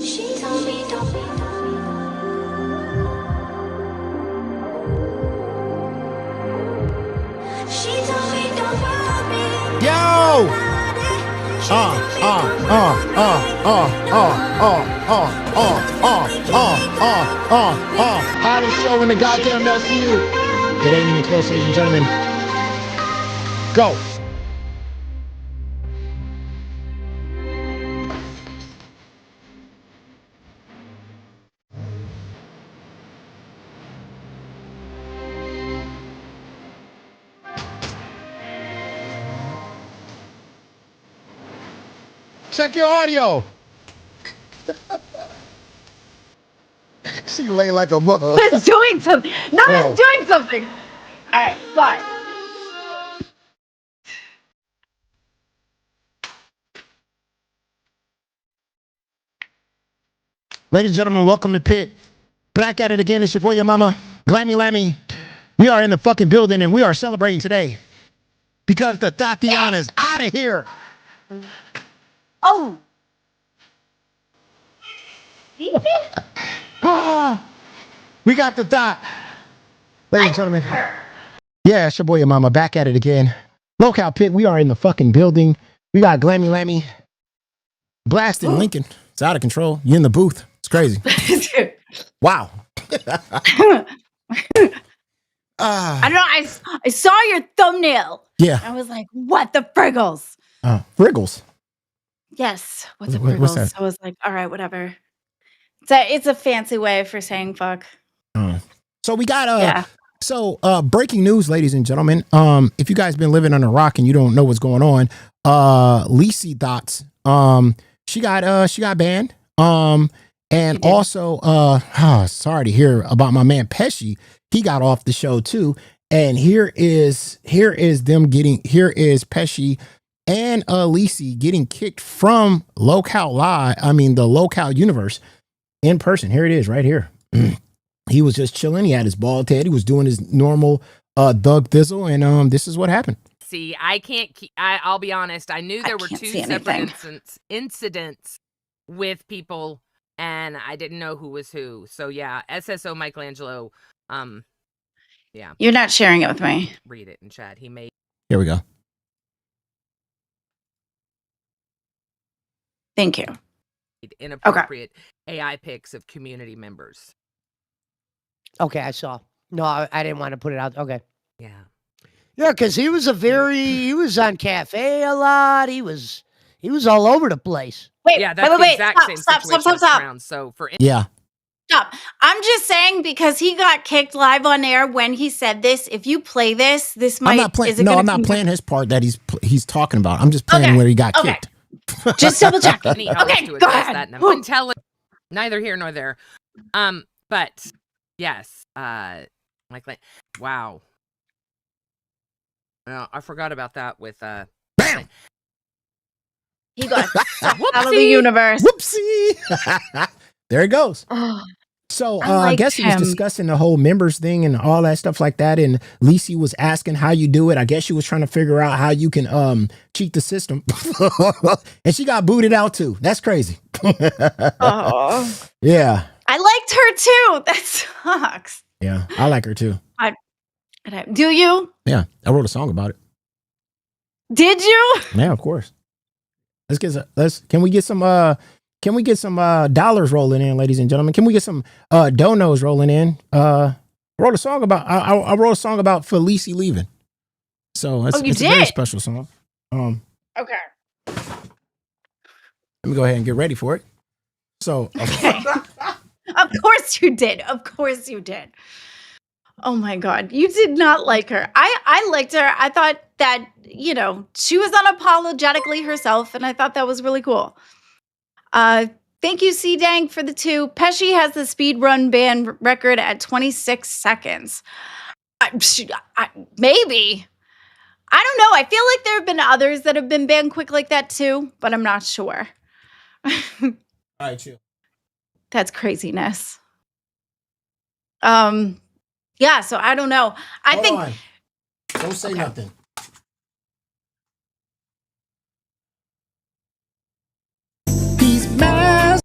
She told me don't be She told me don't worry. Yo! Hottest show in the goddamn LCU. It ain't even close, ladies and gentlemen. Go. Check your audio. She lay like a mother. It's doing something. No, it's doing something. All right, fine. Ladies and gentlemen, welcome to Pit. Back at it again. It's your boy, your mama, Glammy Lammy. We are in the fucking building and we are celebrating today because the Tatiana is out of here. Oh. We got the dot. Ladies and gentlemen. Yeah, it's your boy, your mama, back at it again. Local Pit, we are in the fucking building. We got Glammy Lammy blasting Lincoln. It's out of control. You in the booth. It's crazy. Wow. I don't know. I saw your thumbnail. Yeah. I was like, what the friggles? Friggles. Yes. What's a What's friggles? that? I was like, all right, whatever. It's a fancy way for saying fuck. So we got breaking news, ladies and gentlemen. If you guys been living under a rock and you don't know what's going on, Lacey Dots, she got banned. And also sorry to hear about my man Pesci. He got off the show too. And here is Pesci and Lacey getting kicked from the Local Universe in person. Here it is right here. He was just chilling. He had his bald head. He was doing his normal Doug Thizzle, and this is what happened. See, I'll be honest. I knew there were two separate incidents with people, and I didn't know who was who. So yeah, SSO Michelangelo. Yeah. You're not sharing it with me. Read it in chat. He made. Here we go. Thank you. Inappropriate AI pics of community members. Okay, I saw. No, I didn't want to put it out. Okay. Yeah. Yeah, because he was on cafe a lot. He was all over the place. Wait, yeah, that's the exact same situation. Stop. So for Stop. I'm just saying because he got kicked live on air when he said this. If you play this might. I'm not playing his part that he's talking about. I'm just playing where he got kicked. Just double check. Okay, go ahead. Neither here nor there. But yes, wow. I forgot about that with Bam. He got out of the universe. Whoopsie. There it goes. So I guess he was discussing the whole members thing and all that stuff like that. And Lacey was asking how you do it. I guess she was trying to figure out how you can cheat the system. And she got booted out too. That's crazy. Yeah. I liked her too. That sucks. Yeah, I like her too. Do you? Yeah, I wrote a song about it. Did you? Yeah, of course. Can we get some dollars rolling in, ladies and gentlemen? Can we get some donos rolling in? I wrote a song about Felici leaving. So it's, you it's a very special song. Okay. Let me go ahead and get ready for it. So, Okay. Of course you did. Of course you did. Oh my God. You did not like her. I liked her. I thought that, she was unapologetically herself, and I thought that was really cool. Thank you, C Dang, for the 2. Pesci has the speed run ban record at 26 seconds. Maybe. I don't know. I feel like there have been others that have been banned quick like that too, but I'm not sure. all right, chill. That's craziness. Yeah, so I don't know. Hold on. Don't say nothing. Peace, man.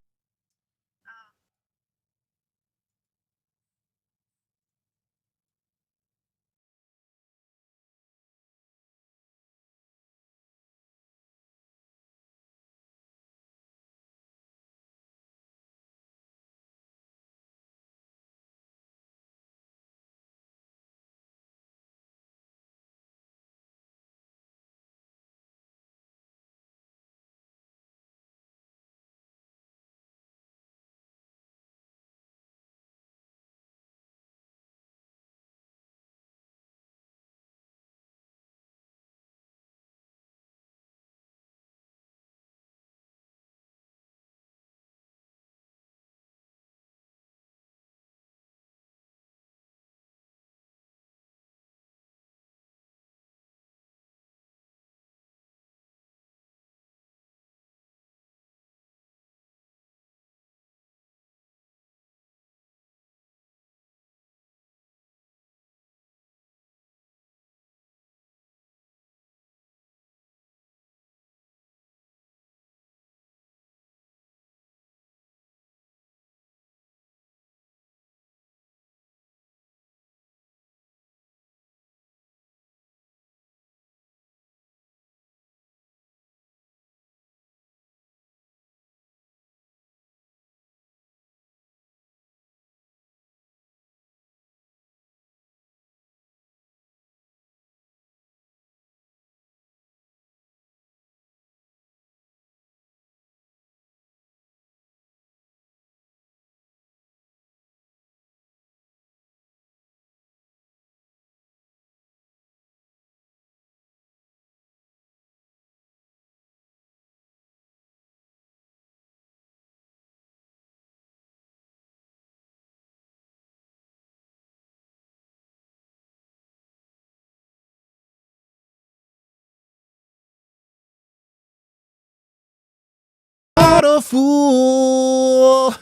Not a fool.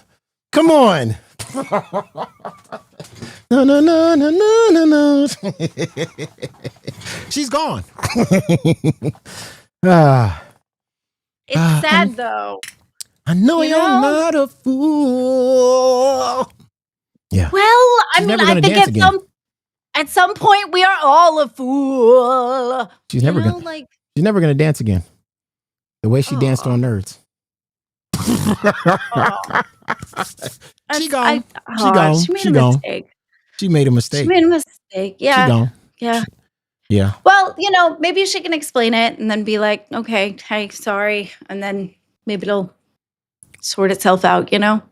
Come on. No, no, no, no, no, no, no. She's gone. It's sad though. I know you're not a fool. Yeah. Well, I She's mean, never I gonna think dance again. at some point we are all a fool. She's never gonna dance again. The way she danced on Nerds. She gone. She gone. She made She a gone. mistake. She made a mistake. She made a mistake. Yeah. She gone. Yeah. Yeah. Well, maybe she can explain it and then be like, okay, hey, sorry. And then maybe it'll sort itself out, No,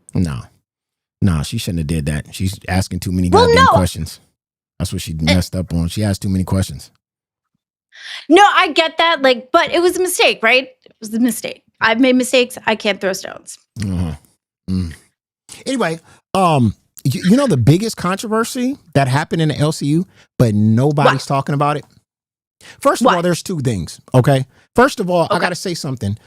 she shouldn't have did that. She's asking too many goddamn questions. That's what she messed up on. She asked too many questions. No, I get that. But it was a mistake, right? It was a mistake. I've made mistakes. I can't throw stones. Anyway, you know the biggest controversy that happened in the LCU, but nobody's talking about it? First of all, there's 2 things, okay? First of all, I got to say something.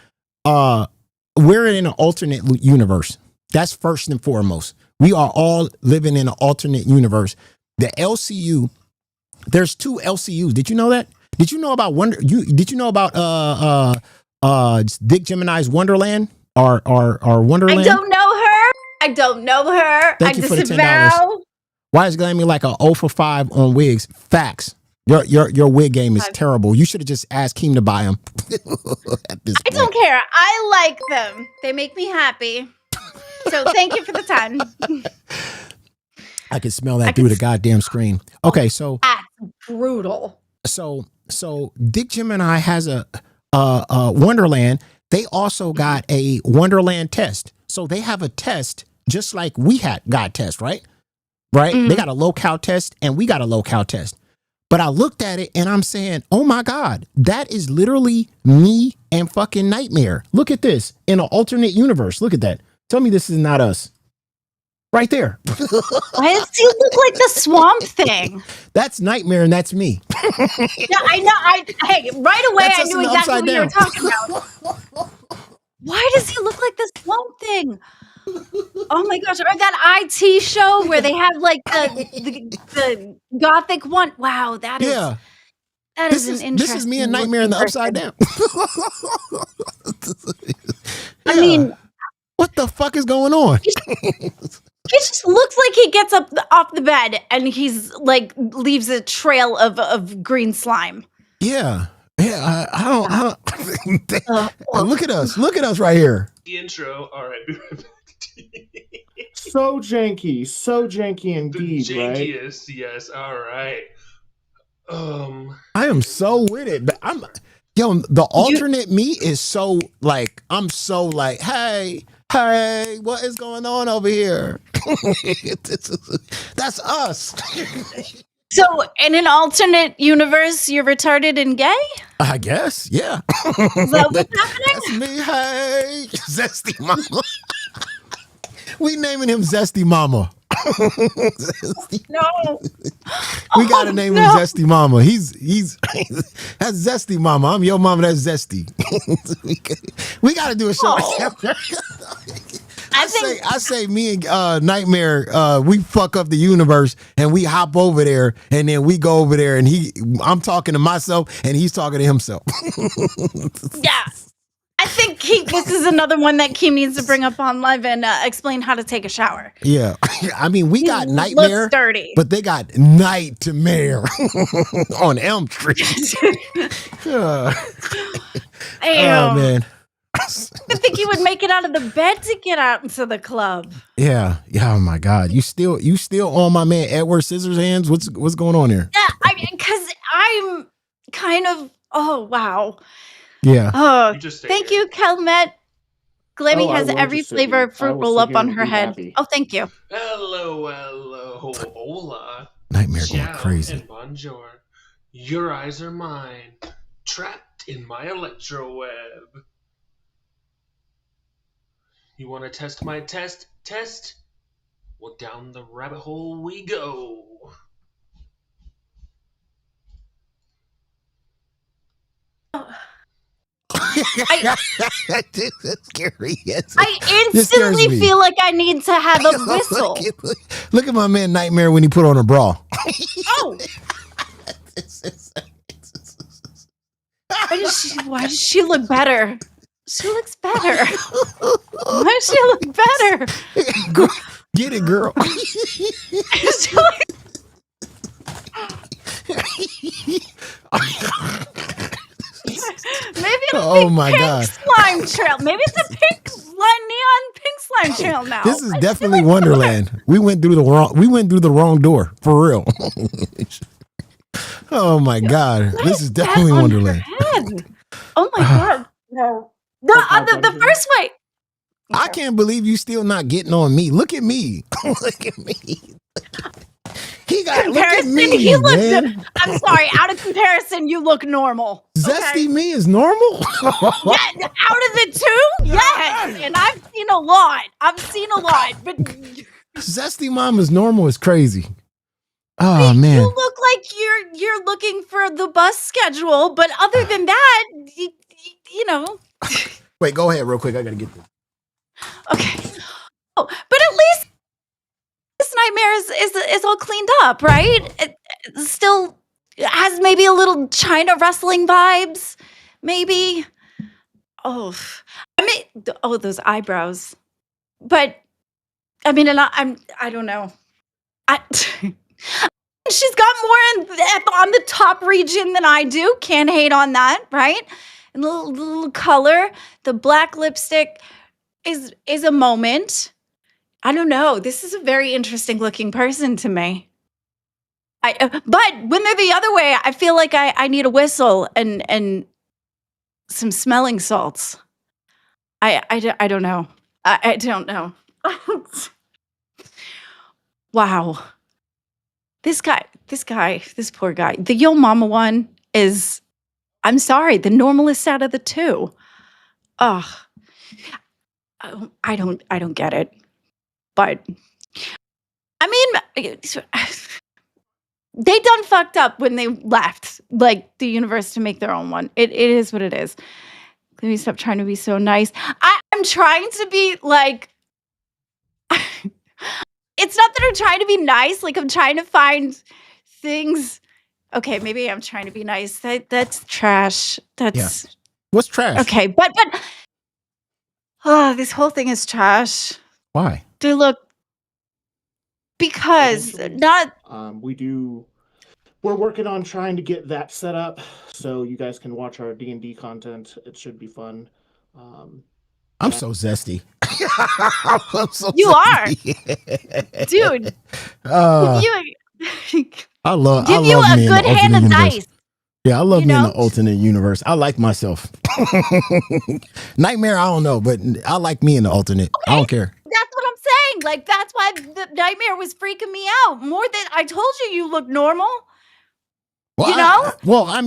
We're in an alternate universe. That's first and foremost. We are all living in an alternate universe. The LCU, there's 2 LCUs. Did you know that? Did you know about did you know about Dick Gemini's Wonderland or Wonderland? I don't know her. Thank you for the $10. Why is Glammy like a 0 for 5 on wigs? Facts. Your wig game is terrible. You should have just asked Keem to buy them. I don't care. I like them. They make me happy. So thank you for the 10. I can smell that through the goddamn screen. Okay, so that's brutal. So So Dick Gemini has a Wonderland. They also got a Wonderland test. So they have a test just like we got test, right? Right? They got a low-cal test and we got a low-cal test. But I looked at it and I'm saying, oh my God, that is literally me and fucking Nightmare. Look at this in an alternate universe. Look at that. Tell me this is not us. Right there. Why does he look like the Swamp Thing? That's Nightmare and that's me. Yeah, I know. Hey, right away That's I us knew in the exactly Upside what you were Down. talking about. Why does he look like the Swamp Thing? Oh my gosh! Or that IT show where they have like the gothic one. Wow, that is Yeah. an interesting. This is me and Nightmare in the Upside person. Down. I Yeah. mean, what the fuck is going on? he just looks like he gets up off the bed and he's like leaves a trail of green slime. Yeah. Yeah. I don't look at us. Look at us right here. The intro. All right. So janky indeed, the right? jankiest, yes. All right. I am so with it. But the alternate me is so like, I'm so like, hey, what is going on over here? That's us. So, in an alternate universe, you're retarded and gay? I guess, yeah. Is that what's happening? That's me. Hey, Zesty Mama. We naming him Zesty Mama. Zesty. No. We gotta name him Zesty Mama. He's that's Zesty Mama. I'm your mama. That's Zesty. we gotta do a show. I say me and Nightmare, we fuck up the universe and we hop over there and then we go over there and I'm talking to myself and he's talking to himself. Yeah. I think this is another one that Keem needs to bring up on live and explain how to take a shower. Yeah. I mean, we got Nightmare, looks dirty. but they got Nightmare on Elm Street. Oh, man. I think he would make it out of the bed to get out into the club. Yeah. Oh my God. You still on my man Edward Scissorhands? What's going on here? Yeah, I mean, because I'm kind of. Oh wow. Yeah. Oh, just thank you, Kelmet. Glammy has every flavor of fruit roll up on her head. Happy. Oh, thank you. Hello, hola. Nightmare going Ciao crazy. And bonjour. Your eyes are mine, trapped in my electro web. You want to test my test? Well, down the rabbit hole we go. That's scary. Yes. I instantly feel like I need to have a whistle. Look at my man Nightmare when he put on a bra. Oh. Why does she look better? She looks better. Why does she look better? Get it, girl. Maybe oh my God. Slime trail. Maybe it's a neon pink slime trail now. This is definitely Wonderland. We went through the wrong door for real. Oh my God. This is definitely Wonderland. Oh my God. No. The first way. I can't believe you still not getting on me. Look at me. Look at me. He got look at me, man. I'm sorry. Out of comparison, you look normal. Zesty me is normal. Yeah, out of the two, yes. And I've seen a lot. But Zesty mom is normal is crazy. Oh man, you look like you're looking for the bus schedule. But other than that, you know. Wait, go ahead real quick. I gotta get this. Okay. Oh, but at least this Nightmare is all cleaned up, right? It still has maybe a little China wrestling vibes, maybe. Oh, I mean, those eyebrows. But I mean, and I don't know. She's got more on the top region than I do. Can't hate on that, right? And the little color, the black lipstick is a moment. I don't know. This is a very interesting looking person to me. But when they're the other way, I feel like I need a whistle and some smelling salts. I don't know. I don't know. Wow. This poor guy. The Yo Mama one is, I'm sorry, the normalest out of the two. Ugh. I don't get it. But I mean, they done fucked up when they left like the universe to make their own one. It is what it is. Let me stop trying to be so nice. I'm trying to be like, it's not that I'm trying to be nice. Like, I'm trying to find things. Okay, maybe I'm trying to be nice. That's trash. That's What's trash? okay, but this whole thing is trash. Why? Do look, because Eventually, not. We're working on trying to get that set up so you guys can watch our D&D content. It should be fun. I'm so zesty. I'm so You zesty. Dude. I love Give you me a in the good hand alternate of universe. dice. Yeah, I love You me in know? the alternate universe. I like myself. Nightmare, I don't know, but I like me in the alternate. I don't care. That's what I'm saying. Like, that's why the nightmare was freaking me out more than I told you look normal. Well, You know? I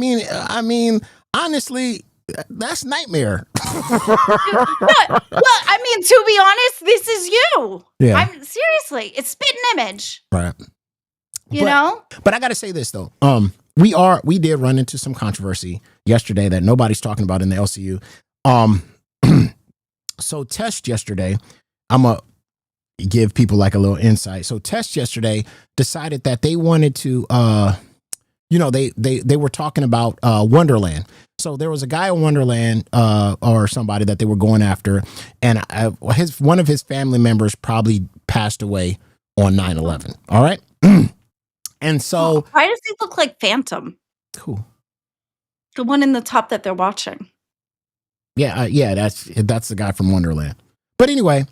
mean, honestly, that's Nightmare. Well, I mean, to be honest, this is you. Yeah. I'm seriously, it's spitting image. Right. You know? But I got to say this though. We did run into some controversy yesterday that nobody's talking about in the LCU. So Test yesterday, I'm gonna give people like a little insight. So Test yesterday decided that they wanted to, they were talking about Wonderland. So there was a guy in Wonderland or somebody that they were going after, and one of his family members probably passed away on 9/11. All right. And so, why does he look like Phantom? Who? The one in the top that they're watching. Yeah, that's the guy from Wonderland. But anyway,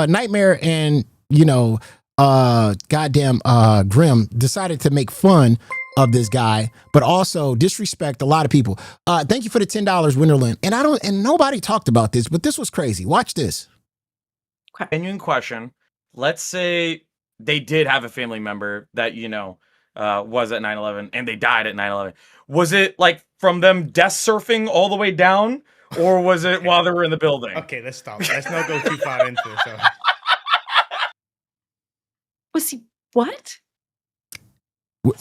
Nightmare and goddamn Grim decided to make fun of this guy, but also disrespect a lot of people. Thank you for the $10, Wonderland. And nobody talked about this, but this was crazy. Watch this. Genuine question. Let's say they did have a family member that, was at 9/11 and they died at 9/11. Was it like from them death surfing all the way down, or was it while they were in the building? Okay, let's stop. Let's not go too far into it. So. Was he what? What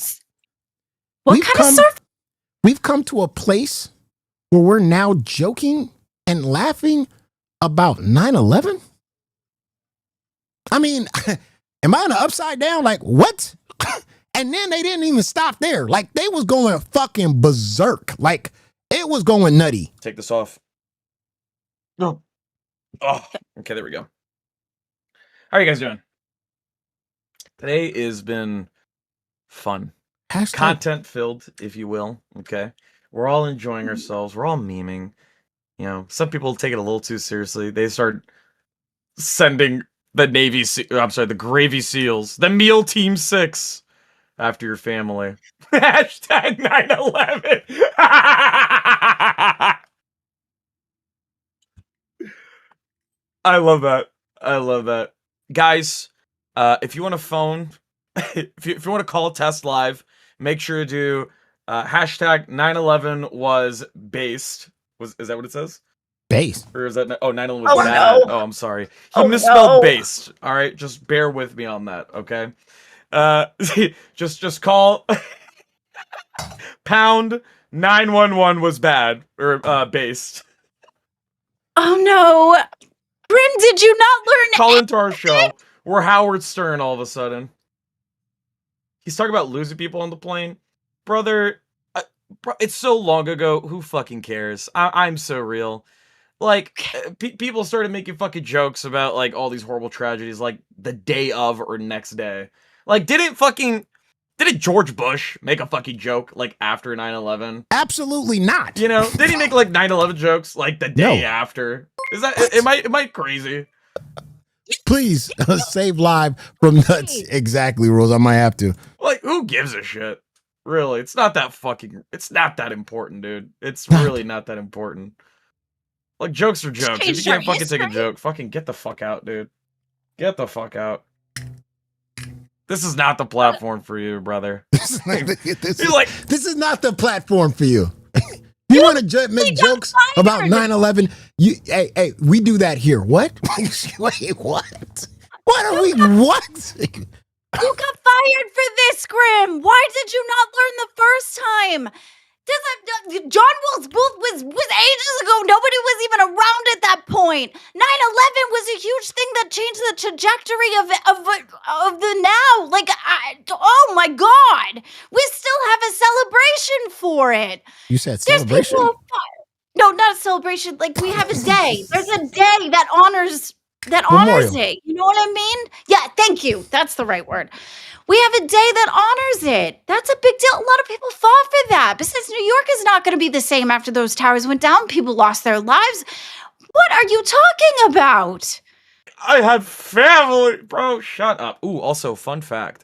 kind of surf? We've come to a place where we're now joking and laughing about 9/11. I mean, am I in the upside down? Like, what? And then they didn't even stop there. Like, they was going fucking berserk. Like, it was going nutty. Take this off. No. Oh, okay, there we go. How are you guys doing? Today has been fun. Content filled, if you will. Okay. We're all enjoying ourselves. We're all memeing. Some people take it a little too seriously. They start sending the Gravy Seals, the Meal Team 6 after your family. Hashtag 9/11. I love that. Guys, if you want to phone, if you want to call Test live, make sure to do hashtag 9/11 was based. Is that what it says? Based. Or is that 9/11 was bad? No. Oh, I'm sorry. He misspelled based. All right, just bear with me on that, okay? Just call pound 911 was bad or based. Oh no. Grim, did you not learn? Call into our show. We're Howard Stern all of a sudden. He's talking about losing people on the plane. Brother, it's so long ago. Who fucking cares? I'm so real. Like, people started making fucking jokes about, like, all these horrible tragedies, like, the day of or next day. Like, didn't George Bush make a fucking joke, like, after 9/11? Absolutely not. Did he make, like, 9/11 jokes, like, the day after? Is that, am I crazy? Please save live from nuts. Exactly, Rose. I might have to. Like, who gives a shit? Really, it's not that important, dude. It's really not that important. Like, jokes are jokes. If you can't fucking take a joke, fucking get the fuck out, dude. Get the fuck out. This is not the platform for you, brother. This is not the platform for you. You want to make jokes about 9/11? Hey, we do that here. What? Wait, what? What are we? What? You got fired for this, Grim. Why did you not learn the first time? John Wilkes Booth was ages ago. Nobody was even around at that point. 9/11 was a huge thing that changed the trajectory of the now. Like, oh my God, we still have a celebration for it. You said celebration? No, not a celebration. Like, we have a day. There's a day that honors it. You know what I mean? Yeah, thank you. That's the right word. We have a day that honors it. That's a big deal. A lot of people fought for that. Besides, New York is not going to be the same after those towers went down. People lost their lives. What are you talking about? I had family, bro. Shut up. Ooh, also, fun fact.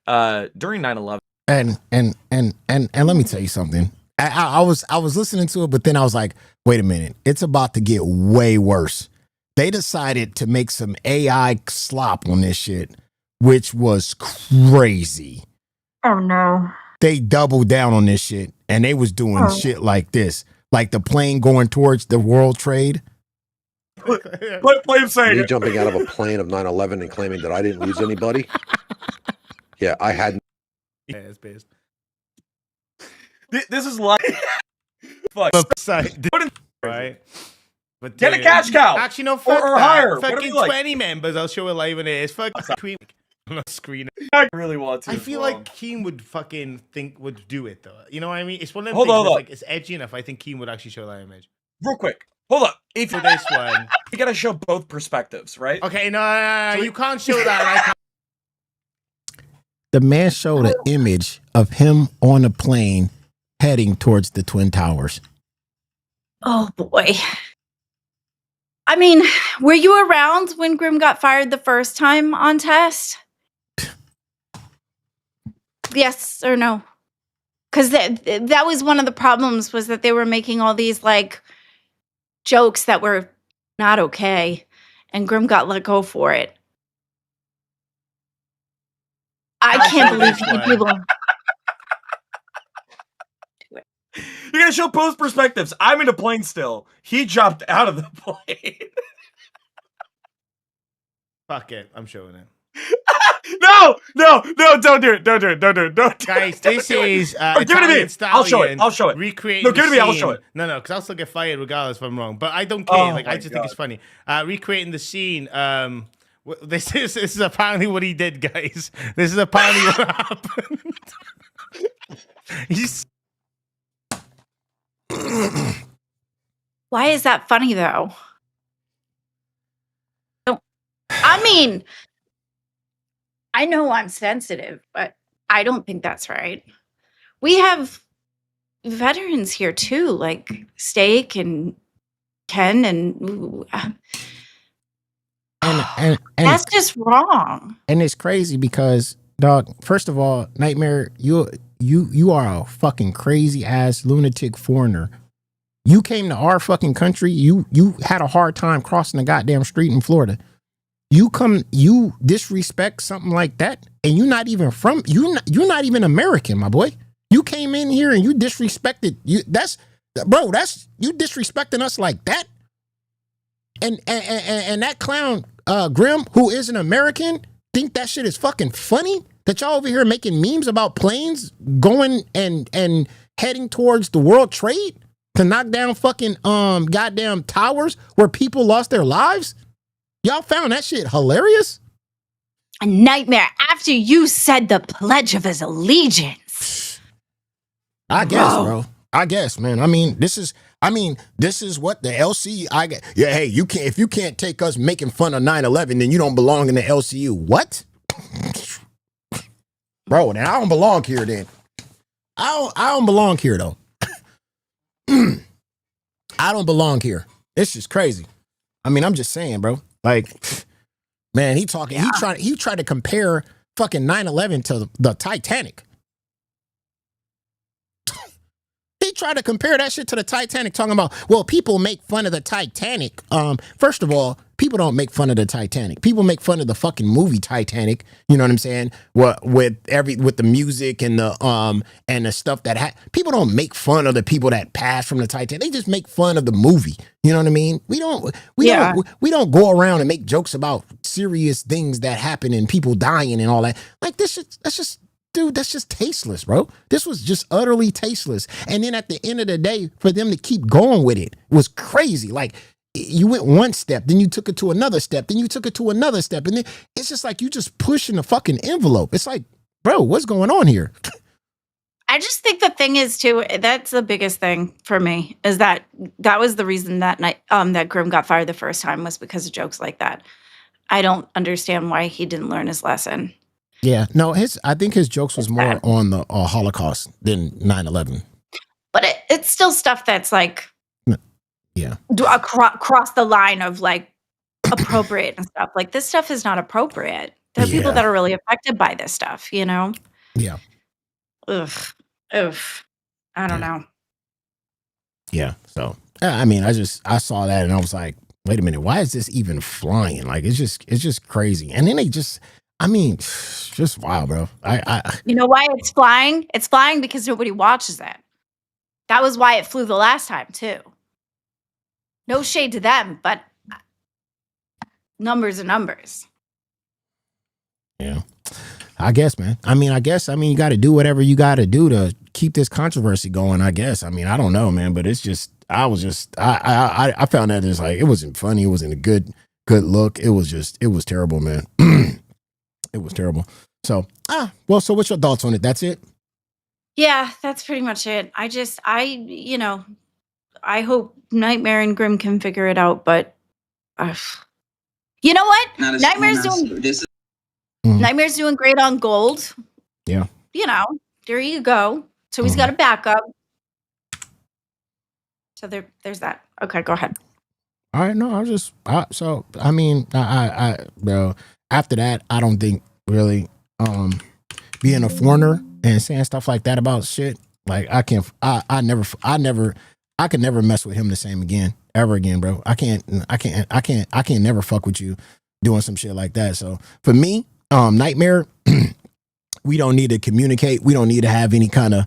During 9/11. And let me tell you something. I was listening to it, but then I was like, wait a minute. It's about to get way worse. They decided to make some AI slop on this shit, which was crazy. Oh, no. They doubled down on this shit, and they was doing shit like this. Like the plane going towards the World Trade. Me jumping out of a plane of 9/11 and claiming that I didn't lose anybody. Yeah, I hadn't. Yeah, it's based. This is like fuck. Right? But get a cash cow. Actually, no, fuck or that. higher. Fucking 20 members. I'll show it live on it. It's fucking Queen. I'm not screening. I really want to. I feel like Keen would fucking would do it though. You know what I mean? It's one of them hold things on. Like, it's edgy enough. I think Keen would actually show that image. Real quick. Hold up. If for this one, you gotta show both perspectives, right? Okay, no, you can't show that. The man showed an image of him on a plane heading towards the Twin Towers. Oh, boy. I mean, were you around when Grim got fired the first time on test? Yes or no? Because that was one of the problems, was that they were making all these, like, jokes that were not okay, and Grim got let go for it. I can't believe people... You're gonna show both perspectives. I'm in a plane still. He jumped out of the plane. Fuck it. I'm showing it. No, don't do it. Guys, this is give it to me. I'll show it. Recreating no, give it to me. I'll show it. No, because I'll still get fired regardless if I'm wrong. But I don't care. I just think it's funny. Recreating the scene. This is apparently what he did, guys. This is apparently what happened. He's... Why is that funny, though? I mean, I know I'm sensitive, but I don't think that's right. We have veterans here, too, like Steak and Ken, and that's just wrong. And it's crazy because, dog, first of all, Nightmare, you are a fucking crazy ass lunatic foreigner. You came to our fucking country. You had a hard time crossing the goddamn street in Florida. You disrespect something like that, and you're not even even American, my boy. You came in here and you disrespected you. That's you disrespecting us like that. And that clown Grim, who is an American, think that shit is fucking funny. That y'all over here making memes about planes going and heading towards the World Trade to knock down fucking goddamn towers where people lost their lives. Y'all found that shit hilarious? A Nightmare after you said the Pledge of His Allegiance. I guess, bro. I guess, man. I mean, this is what the LCU. Hey, you can't, if you can't take us making fun of 9/11, then you don't belong in the LCU. What? Bro, now I don't belong here then. I don't belong here though. I don't belong here. It's just crazy. I mean, I'm just saying, bro. Like, Man, he talking. Yeah. He tried to compare fucking 9/11 to the Titanic. He tried to compare that shit to the Titanic, talking about, well, people make fun of the Titanic. First of all, people don't make fun of the Titanic. People make fun of the fucking movie Titanic. You know what I'm saying? With the music and the stuff that people don't make fun of the people that passed from the Titanic. They just make fun of the movie. You know what I mean? We don't go around and make jokes about serious things that happen and people dying and all that. Like this shit, that's just tasteless, bro. This was just utterly tasteless. And then at the end of the day, for them to keep going with it was crazy. Like, you went one step, then you took it to another step, then you took it to another step. And then it's just like you just pushing the fucking envelope. It's like, bro, what's going on here? I just think the thing is, too, that's the biggest thing for me, is that was the reason that night that Grimm got fired the first time, was because of jokes like that. I don't understand why he didn't learn his lesson. Yeah, no, I think his jokes was more on the Holocaust than 9/11. But it's still stuff that's like, yeah, across the line of like appropriate and stuff. Like, this stuff is not appropriate. There are people that are really affected by this stuff, you know? Yeah. Ugh. I don't know. Yeah. So, I mean, I saw that and I was like, wait a minute, why is this even flying? Like, it's just crazy. And then they just, I mean, just wild, bro. You know why it's flying? It's flying because nobody watches it. That was why it flew the last time, too. No shade to them, but numbers are numbers. Yeah. I guess, man. I mean, you got to do whatever you got to do to keep this controversy going, I guess. I mean, I don't know, man, but it's just, I found that it's like, it wasn't funny. It wasn't a good look. It was terrible, man. It was terrible. So, well, so what's your thoughts on it? That's it? Yeah, that's pretty much it. I hope Nightmare and Grimm can figure it out, but you know what? Nightmare's doing great on gold. Yeah. You know, there you go. So he's got a backup. So there's that. Okay, go ahead. All right, no, bro, after that, I don't think really being a foreigner and saying stuff like that about shit, like I could never mess with him the same again, ever again, bro. I can't never fuck with you doing some shit like that. So for me, Nightmare, we don't need to communicate. We don't need to have any kind of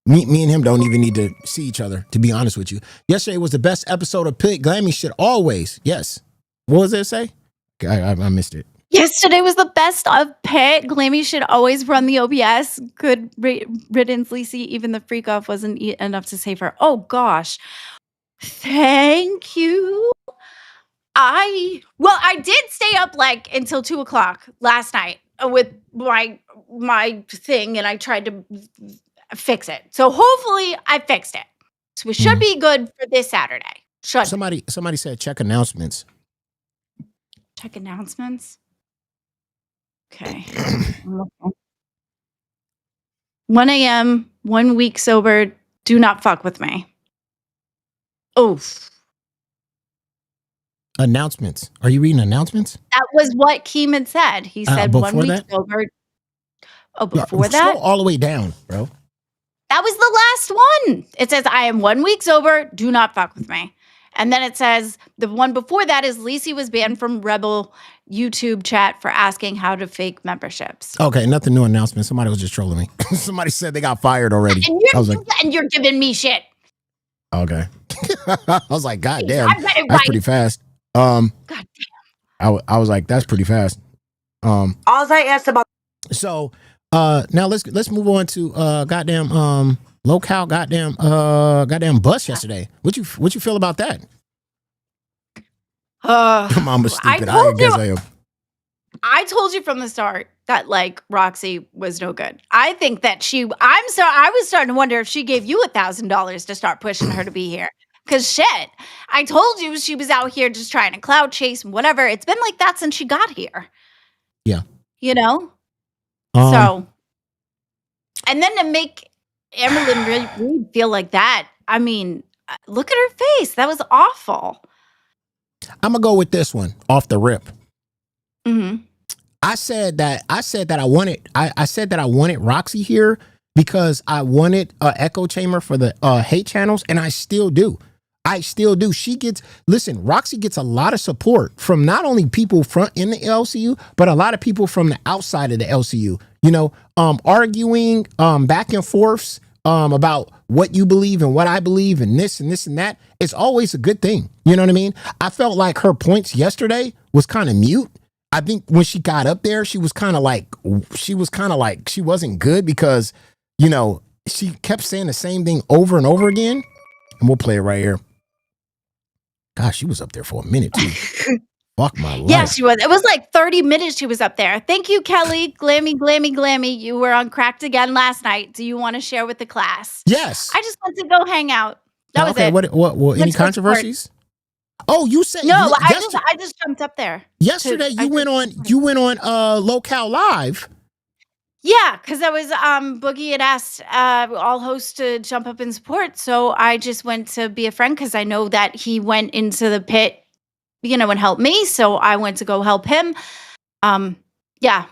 me and him don't even need to see each other, to be honest with you. Yesterday was the best episode of Pit Glammy shit always. Yes. What was it say? I missed it. Yesterday was the best of Pit. Glammy should always run the OBS. Good riddance, Lacey. Even the freak off wasn't enough to save her. Oh, gosh. Thank you. I did stay up like until 2:00 last night with my thing, and I tried to fix it. So hopefully I fixed it. So we should be good for this Saturday. Somebody said check announcements. Check announcements? Okay. 1 a.m., 1 week sober, do not fuck with me. Oof. Announcements. Are you reading announcements? That was what Keeman said. He said 1 week sober. Oh, before that? Scroll all the way down, bro. That was the last one. It says, I am 1 week sober, do not fuck with me. And then it says, the one before that is Lacey was banned from Rebel YouTube chat for asking how to fake memberships. Okay, nothing new announcement. Somebody was just trolling me. Somebody said they got fired already. And you're giving me shit. Okay. I was like, God damn, that's pretty fast. God damn. I was like, that's pretty fast. All I asked about. So now let's move on to goddamn locale goddamn bus yesterday. What you feel about that? Mama stupid. I told you from the start that like Roxy was no good. I think that I was starting to wonder if she gave you $1,000 to start pushing her to be here. Cause shit, I told you she was out here just trying to cloud chase and whatever. It's been like that since she got here. Yeah. You know? So, and then to make Emerald really feel like that, I mean, look at her face. That was awful. I'm gonna go with this one off the rip. I said that I wanted Roxy here because I wanted an echo chamber for the hate channels, and I still do. Roxy gets a lot of support from not only people in the LCU, but a lot of people from the outside of the LCU. You know, arguing back and forths about what you believe and what I believe and this and this and that. It's always a good thing. You know what I mean? I felt like her points yesterday was kind of mute. I think when she got up there, she was kind of like she wasn't good because, you know, she kept saying the same thing over and over again. And we'll play it right here. Gosh, she was up there for a minute too. Fuck my life. Yeah, she was. It was like 30 minutes she was up there. Thank you, Kelly. Glammy. You were on Cracked again last night. Do you want to share with the class? Yes. I just want to go hang out. That was it. What any controversies? Oh, you said no. I just jumped up there. Yesterday you went on Locale Live. Yeah, because I was Boogie had asked all hosts to jump up and support, so I just went to be a friend because I know that he went into the pit, you know, and helped me. So I went to go help him. Yeah.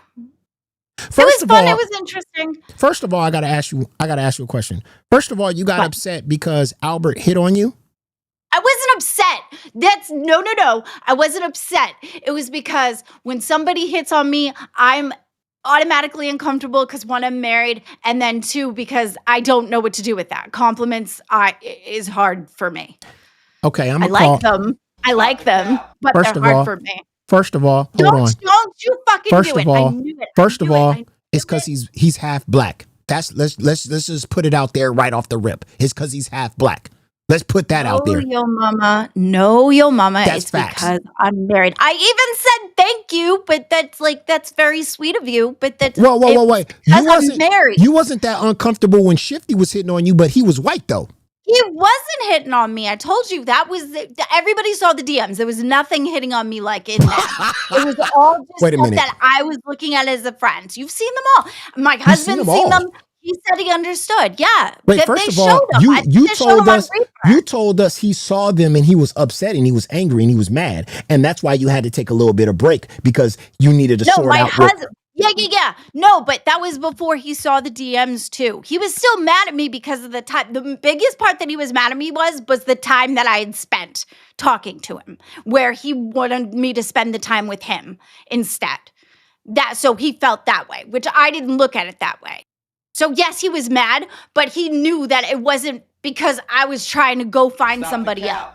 It was fun. It was interesting. First of all, I gotta ask you a question. First of all, you got upset because Albert hit on you. I wasn't upset. That's no. I wasn't upset. It was because when somebody hits on me, I'm automatically uncomfortable because one, I'm married, and then two, because I don't know what to do with that. Compliments is hard for me. Okay, I like them, but they're hard for me. First of all, hold on. Don't you fucking do it. I knew it. First of all, it's because he's half black. Let's just put it out there right off the rip. It's because he's half black. Let's put that out there. No, yo mama. That's it's facts. Because I'm married. I even said thank you, but that's very sweet of you. But that's wait. I'm married. You wasn't that uncomfortable when Shifty was hitting on you, but he was white though. He wasn't hitting on me. I told you that was everybody saw the DMs. There was nothing hitting on me like in there. It was all just stuff that I was looking at as a friend. You've seen them all. My husband's seen them. He said he understood. Yeah. Wait, first of all, you told us he saw them and he was upset and he was angry and he was mad. And that's why you had to take a little bit of break because you needed to sort out. Yeah. No, but that was before he saw the DMs too. He was still mad at me because of the time. The biggest part that he was mad at me was the time that I had spent talking to him, where he wanted me to spend the time with him instead. So he felt that way, which I didn't look at it that way. So yes, he was mad, but he knew that it wasn't because I was trying to go find somebody else.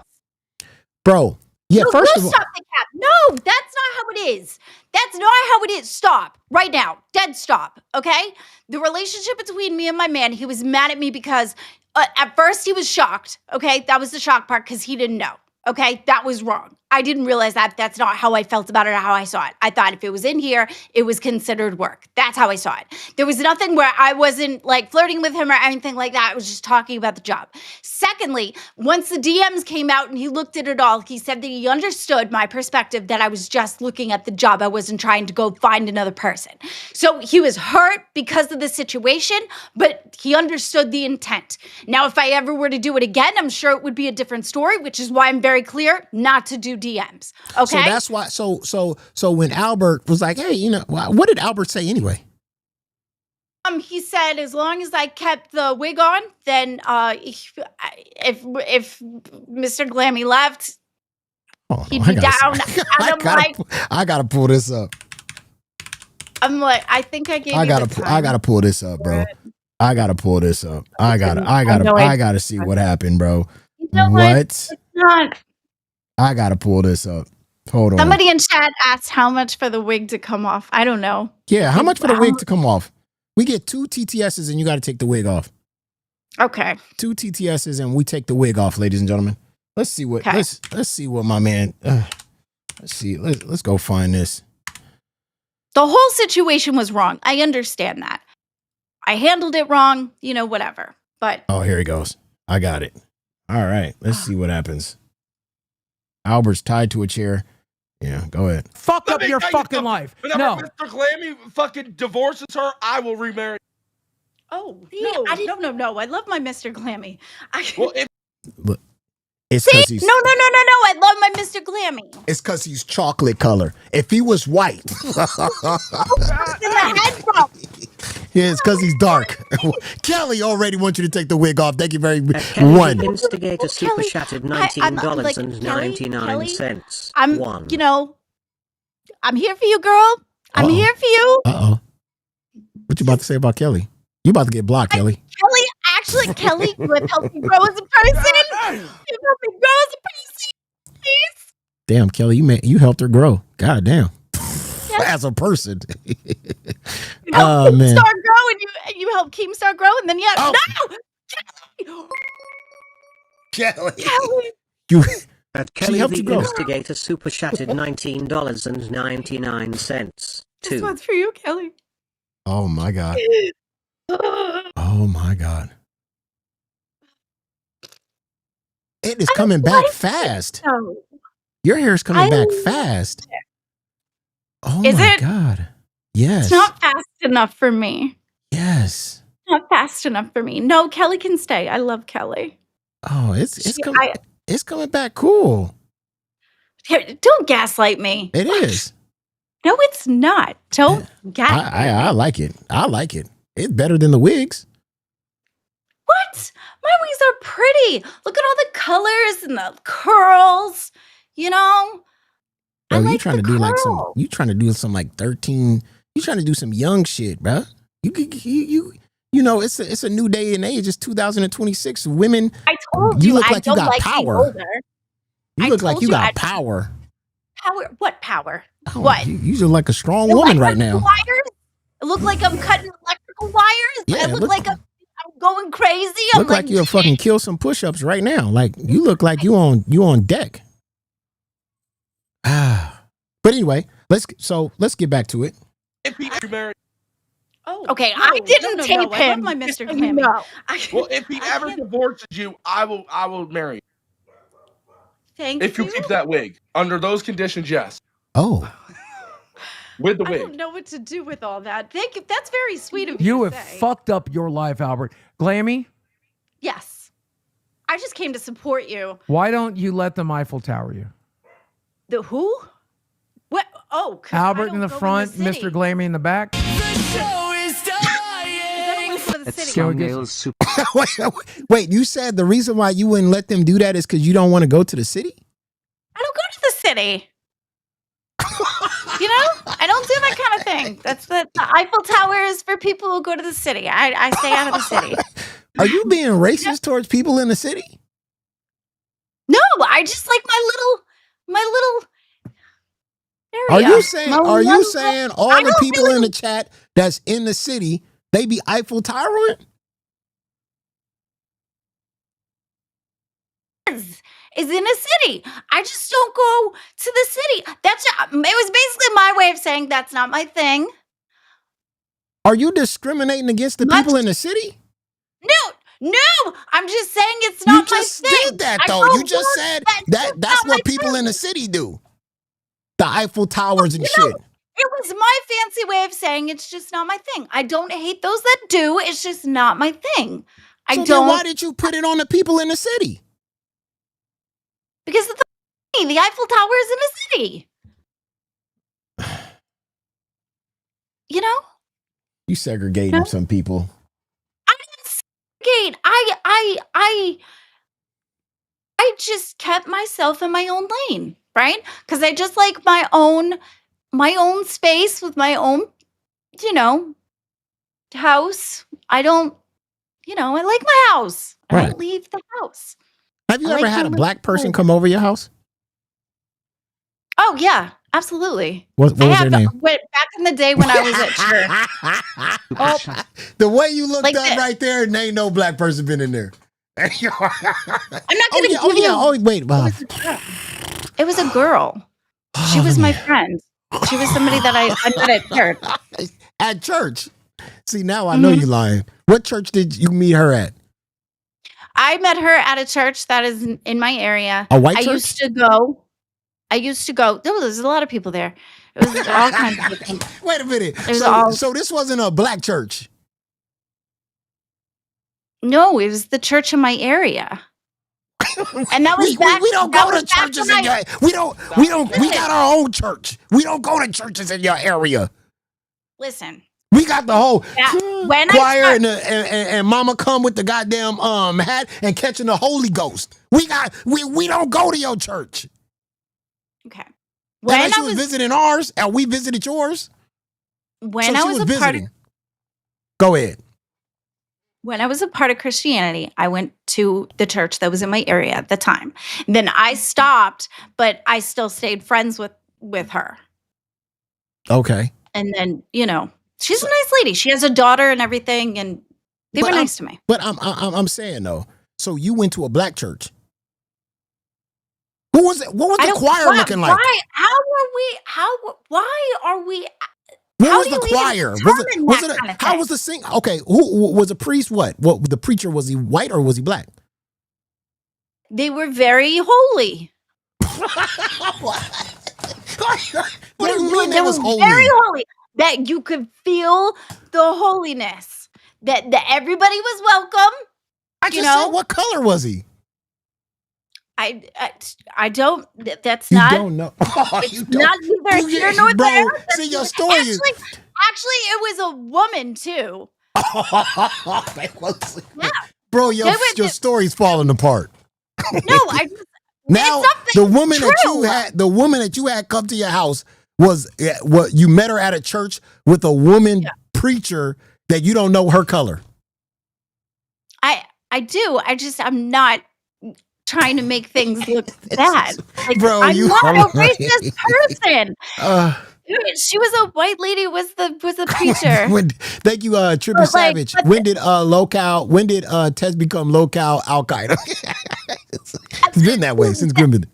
Bro, yeah, no, first of all. Stop the cap. No, that's not how it is. That's not how it is. Stop right now. Dead stop. Okay? The relationship between me and my man, he was mad at me because at first he was shocked. Okay? That was the shock part because he didn't know. Okay? That was wrong. I didn't realize that. That's not how I felt about it or how I saw it. I thought if it was in here, it was considered work. That's how I saw it. There was nothing where I wasn't like flirting with him or anything like that. I was just talking about the job. Secondly, once the DMs came out and he looked at it all, he said that he understood my perspective that I was just looking at the job. I wasn't trying to go find another person. So he was hurt because of the situation, but he understood the intent. Now, if I ever were to do it again, I'm sure it would be a different story, which is why I'm very clear not to do DMs. Okay. So that's why. So when Albert was like, "Hey, you know, what did Albert say anyway?" He said, as long as I kept the wig on, then if Mr. Glammy left, he'd be down. I gotta pull this up. I'm like, I think I gave. I gotta pull this up, bro. I gotta pull this up. I gotta see what happened, bro. You know what? It's not. I gotta pull this up. Hold on. Somebody in chat asked how much for the wig to come off. I don't know. Yeah, how much for the wig to come off? We get 2 TTSs and you got to take the wig off. Okay. 2 TTSs and we take the wig off, ladies and gentlemen. Let's see what. Okay. Let's see what my man. Let's see. Let's go find this. The whole situation was wrong. I understand that. I handled it wrong. You know, whatever. But here he goes. I got it. All right. Let's see what happens. Albert's tied to a chair. Yeah, go ahead. Fuck up your fucking life. Whenever Mr. Glammy fucking divorces her, I will remarry. Oh, no. I love my Mr. Glammy. Look, It's See? because he's No. I love my Mr. Glammy. It's because he's chocolate color. If he was white, In the head, bro. yeah, it's because he's dark. Kelly already wants you to take the wig off. Thank you very much. Kelly the Instigator super Kelly, chatted I'm $19.99. I'm, One. you know, I'm here for you, girl. I'm here for you. Uh-oh. What you about to say about Kelly? You about to get blocked, Kelly. Kelly, you have helped me grow as a person. You've helped me grow as a person. Please. Damn, Kelly, you helped her grow. God damn. Yes. As a person. You helped Keemstar grow, and you helped Keemstar grow, and then no, Kelly. You. At Kelly the Instigator super chatted $19.99. This one's for you, Kelly. Oh my God. Oh my God. It is coming back fast. Your hair is coming back fast. Oh my God. Yes. It's not fast enough for me. Yes. Not fast enough for me. No, Kelly can stay. I love Kelly. Oh, it's coming back cool. Here, don't gaslight me. It is. No, it's not. Don't gaslight me. I like it. I like it. It's better than the wigs. What? My wigs are pretty. Look at all the colors and the curls. You know? Bro, you trying to do like some like 13. You trying to do some young shit, bro. You know, it's a new day and age. It's 2026. Women, I told you, look I like don't you got like power. You look like you got power. Power? What power? Oh, what? You look like a strong woman right now. Wires? It look like I'm cutting electrical wires. Yeah, I look like I'm going crazy. Look like you'll fucking kill some push-ups right now. Like you look like you on deck. But anyway, let's get back to it. Oh, okay. I didn't tape him. I love my Mr. Glammy. No. Well, if he ever divorces you, I will marry you. Thank you. If you keep that wig. Under those conditions, yes. Oh. With the I wig. don't know what to do with all that. Thank you. That's very sweet of you. You have fucked up your life, Albert. Glammy? Yes. I just came to support you. Why don't you let them Eiffel Tower you? The who? What? Oh, Albert in the front, Mr. Glammy in the back. Wait, you said the reason why you wouldn't let them do that is because you don't want to go to the city? I don't go to the city. You know, I don't do that kind of thing. That's the Eiffel Tower is for people who go to the city. I stay out of the city. Are you being racist towards people in the city? No, I just like my little area. Are you saying all the people in the chat that's in the city, they be Eiffel Towering? Is in a city. I just don't go to the city. It was basically my way of saying that's not my thing. Are you discriminating against the people in the city? No, I'm just saying it's not my thing. You just did that though. You just said that's what people in the city do. The Eiffel Towers and shit. It was my fancy way of saying it's just not my thing. I don't hate those that do. It's just not my thing. Then why did you put it on the people in the city? Because the Eiffel Tower is in a city. You know? You segregating some people. I didn't segregate. I just kept myself in my own lane, right? Because I just like my own space with my own, house. I don't, I like my house. I don't leave the house. Have you ever had a black person come over your house? Oh, yeah, absolutely. What was their name? Back in the day when I was at church. The way you looked up right there, and ain't no black person been in there. I'm not going to give you. Oh, wait. It was a girl. She was my friend. She was somebody that I met at church. At church? See, now I know you lying. What church did you meet her at? I met her at a church that is in my area. A white church? I used to go. There's a lot of people there. It was all kinds of people. Wait a minute. So this wasn't a black church? No, it was the church in my area. And that was we don't go to churches in your. We got our own church. We don't go to churches in your area. Listen. We got the whole choir and mama come with the goddamn hat and catching the Holy Ghost. We don't go to your church. Okay. When she was visiting ours, and we visited yours. When I was visiting. Go ahead. When I was a part of Christianity, I went to the church that was in my area at the time. Then I stopped, but I still stayed friends with her. Okay. And then, she's a nice lady. She has a daughter and everything, and they were nice to me. But I'm saying though, so you went to a black church. Who was it? What was the choir looking like? Why? Why are we? What was the choir? Was it how was the sing? Okay, who was the priest? What the preacher, was he white or was he black? They were very holy. What do you mean they was holy? Very holy. That you could feel the holiness. That everybody was welcome. I just said, what color was he? I don't. That's you not. You don't know. You don't. Not either here nor there. See your story. Actually, it was a woman too. Yeah. Bro, your story's falling apart. No, now the woman that you had come to your house was what you met her at a church with a woman preacher that you don't know her color. I do. I'm not trying to make things look bad. Like, bro, I'm not a racist person. She was a white lady. Was the preacher? Thank you, Trippy Savage. When did Tez become local Al Qaeda? It's been that way since Grim. Grim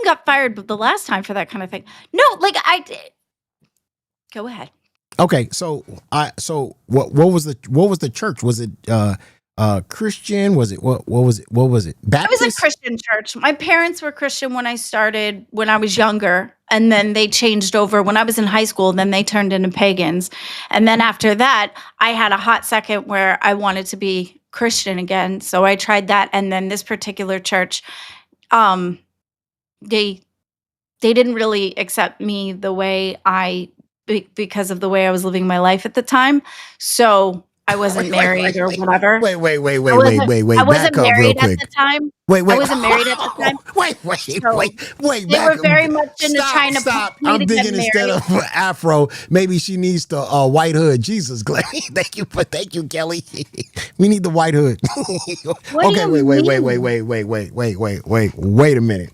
got fired the last time for that kind of thing. No, I did. Go ahead. Okay, so what was the church? Was it Christian? Was it what was it? Baptist? It was a Christian church. My parents were Christian when I started when I was younger, and then they changed over when I was in high school. Then they turned into pagans, and then after that, I had a hot second where I wanted to be Christian again. So I tried that, and then this particular church, they didn't really accept me the way because of the way I was living my life at the time. So I wasn't married or whatever. Wait. I wasn't married at the time. I wasn't married at the time. Wait. They were very much into trying to stop. Me I'm to thinking get instead of afro, maybe she needs the white hood. Jesus, Glenn. Thank you, Kelly. We need the white hood. Okay, wait a minute.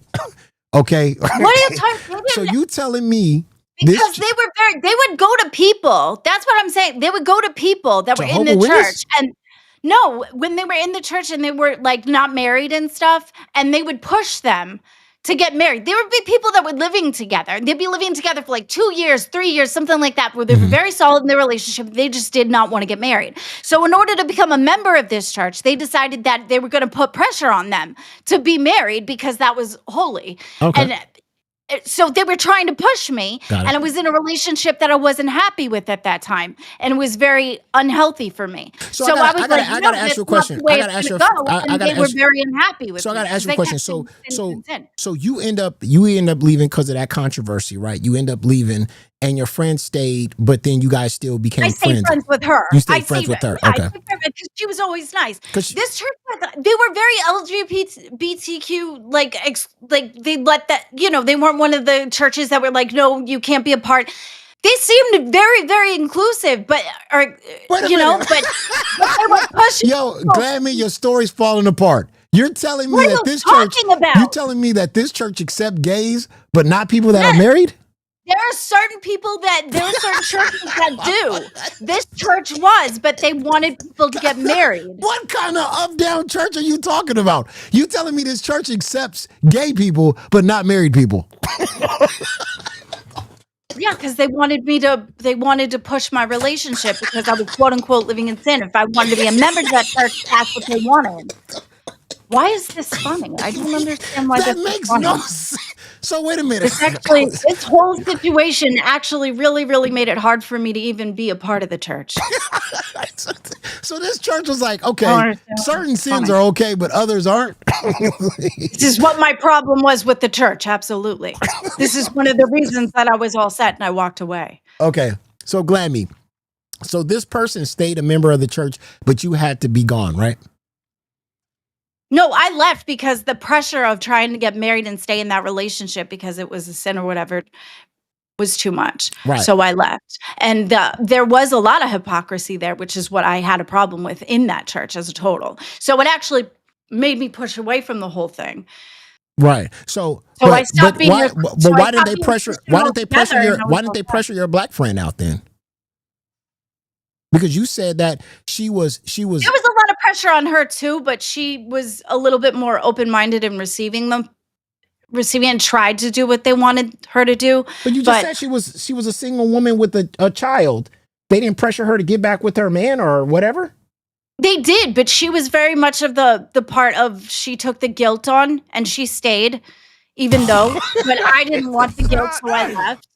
Okay. What are you talking about? So you telling me? Because they would go to people. That's what I'm saying. They would go to people that were in the church. And no, when they were in the church and they were not married and stuff, and they would push them to get married. There would be people that were living together. They'd be living together for 2 years, 3 years, something like that, where they were very solid in their relationship. They just did not want to get married. So in order to become a member of this church, they decided that they were going to put pressure on them to be married because that was holy. Okay. And so they were trying to push me, and I was in a relationship that I wasn't happy with at that time, and it was very unhealthy for me. So I gotta ask you a question. They were very unhappy with me. So I gotta ask you a question. So you end up leaving because of that controversy, right? You end up leaving, and your friend stayed, but then you guys still became friends. I stayed friends with her. You stayed friends with her. Okay. Because she was always nice. This church, they were very LGBTQ, they let that, they weren't one of the churches that were no, you can't be a part. They seemed very, very inclusive, but they were pushing. Yo, Glammy, your story's falling apart. You're telling me that this church. You're telling me that this church accept gays, but not people that are married. There are certain churches that do. This church was, but they wanted people to get married. What kind of up-down church are you talking about? You telling me this church accepts gay people, but not married people? Yeah, because they wanted to push my relationship because I was quote unquote living in sin. If I wanted to be a member of that church, that's what they wanted. Why is this funny? I don't understand why that makes no sense. So wait a minute. This whole situation actually really made it hard for me to even be a part of the church. So this church was like, okay, certain sins are okay, but others aren't. This is what my problem was with the church. Absolutely. This is one of the reasons that I was all set and I walked away. Okay. So Glammy, so this person stayed a member of the church, but you had to be gone, right? No, I left because the pressure of trying to get married and stay in that relationship because it was a sin or whatever was too much. Right. So I left. And there was a lot of hypocrisy there, which is what I had a problem with in that church as a total. So it actually made me push away from the whole thing. Right. So I stopped being why did they pressure your black friend out then? Because you said that she was There was a lot of pressure on her too, but she was a little bit more open-minded in receiving and tried to do what they wanted her to do. But you just said she was a single woman with a child. They didn't pressure her to get back with her man or whatever? They did, but she was very much of the part of she took the guilt on and she stayed, even though, but I didn't want the guilt, so I left.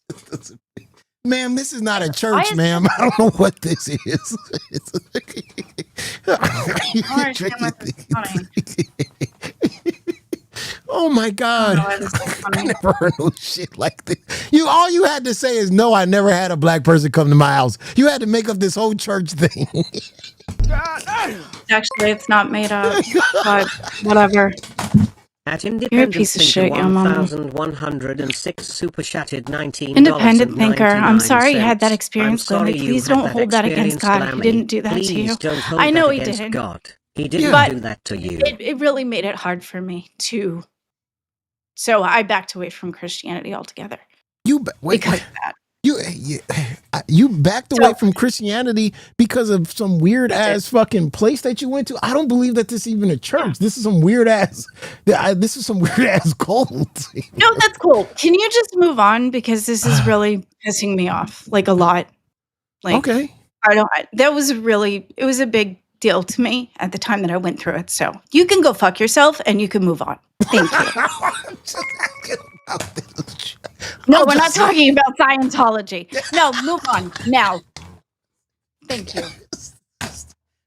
Ma'am, this is not a church, ma'am. I don't know what this is. Oh my God. I never heard no shit like this. All you had to say is, no, I never had a black person come to my house. You had to make up this whole church thing. Actually, it's not made up, but whatever. At You're a piece of shit, your mom. 1106 super chatted $19. Independent thinker. I'm sorry you had that experience, Glammy. Please don't hold that against God. He didn't do that to you. I know he didn't. God. He didn't do that to you. It really made it hard for me to. So I backed away from Christianity altogether. Because of that. You backed away from Christianity because of some weird ass fucking place that you went to. I don't believe that this is even a church. This is some weird ass. This is some weird ass cult. No, that's cool. Can you just move on because this is really pissing me off like a lot. Like, okay, I don't. That was it was a big deal to me at the time that I went through it. So you can go fuck yourself and you can move on. Thank you. No, we're not talking about Scientology. No, move on now. Thank you.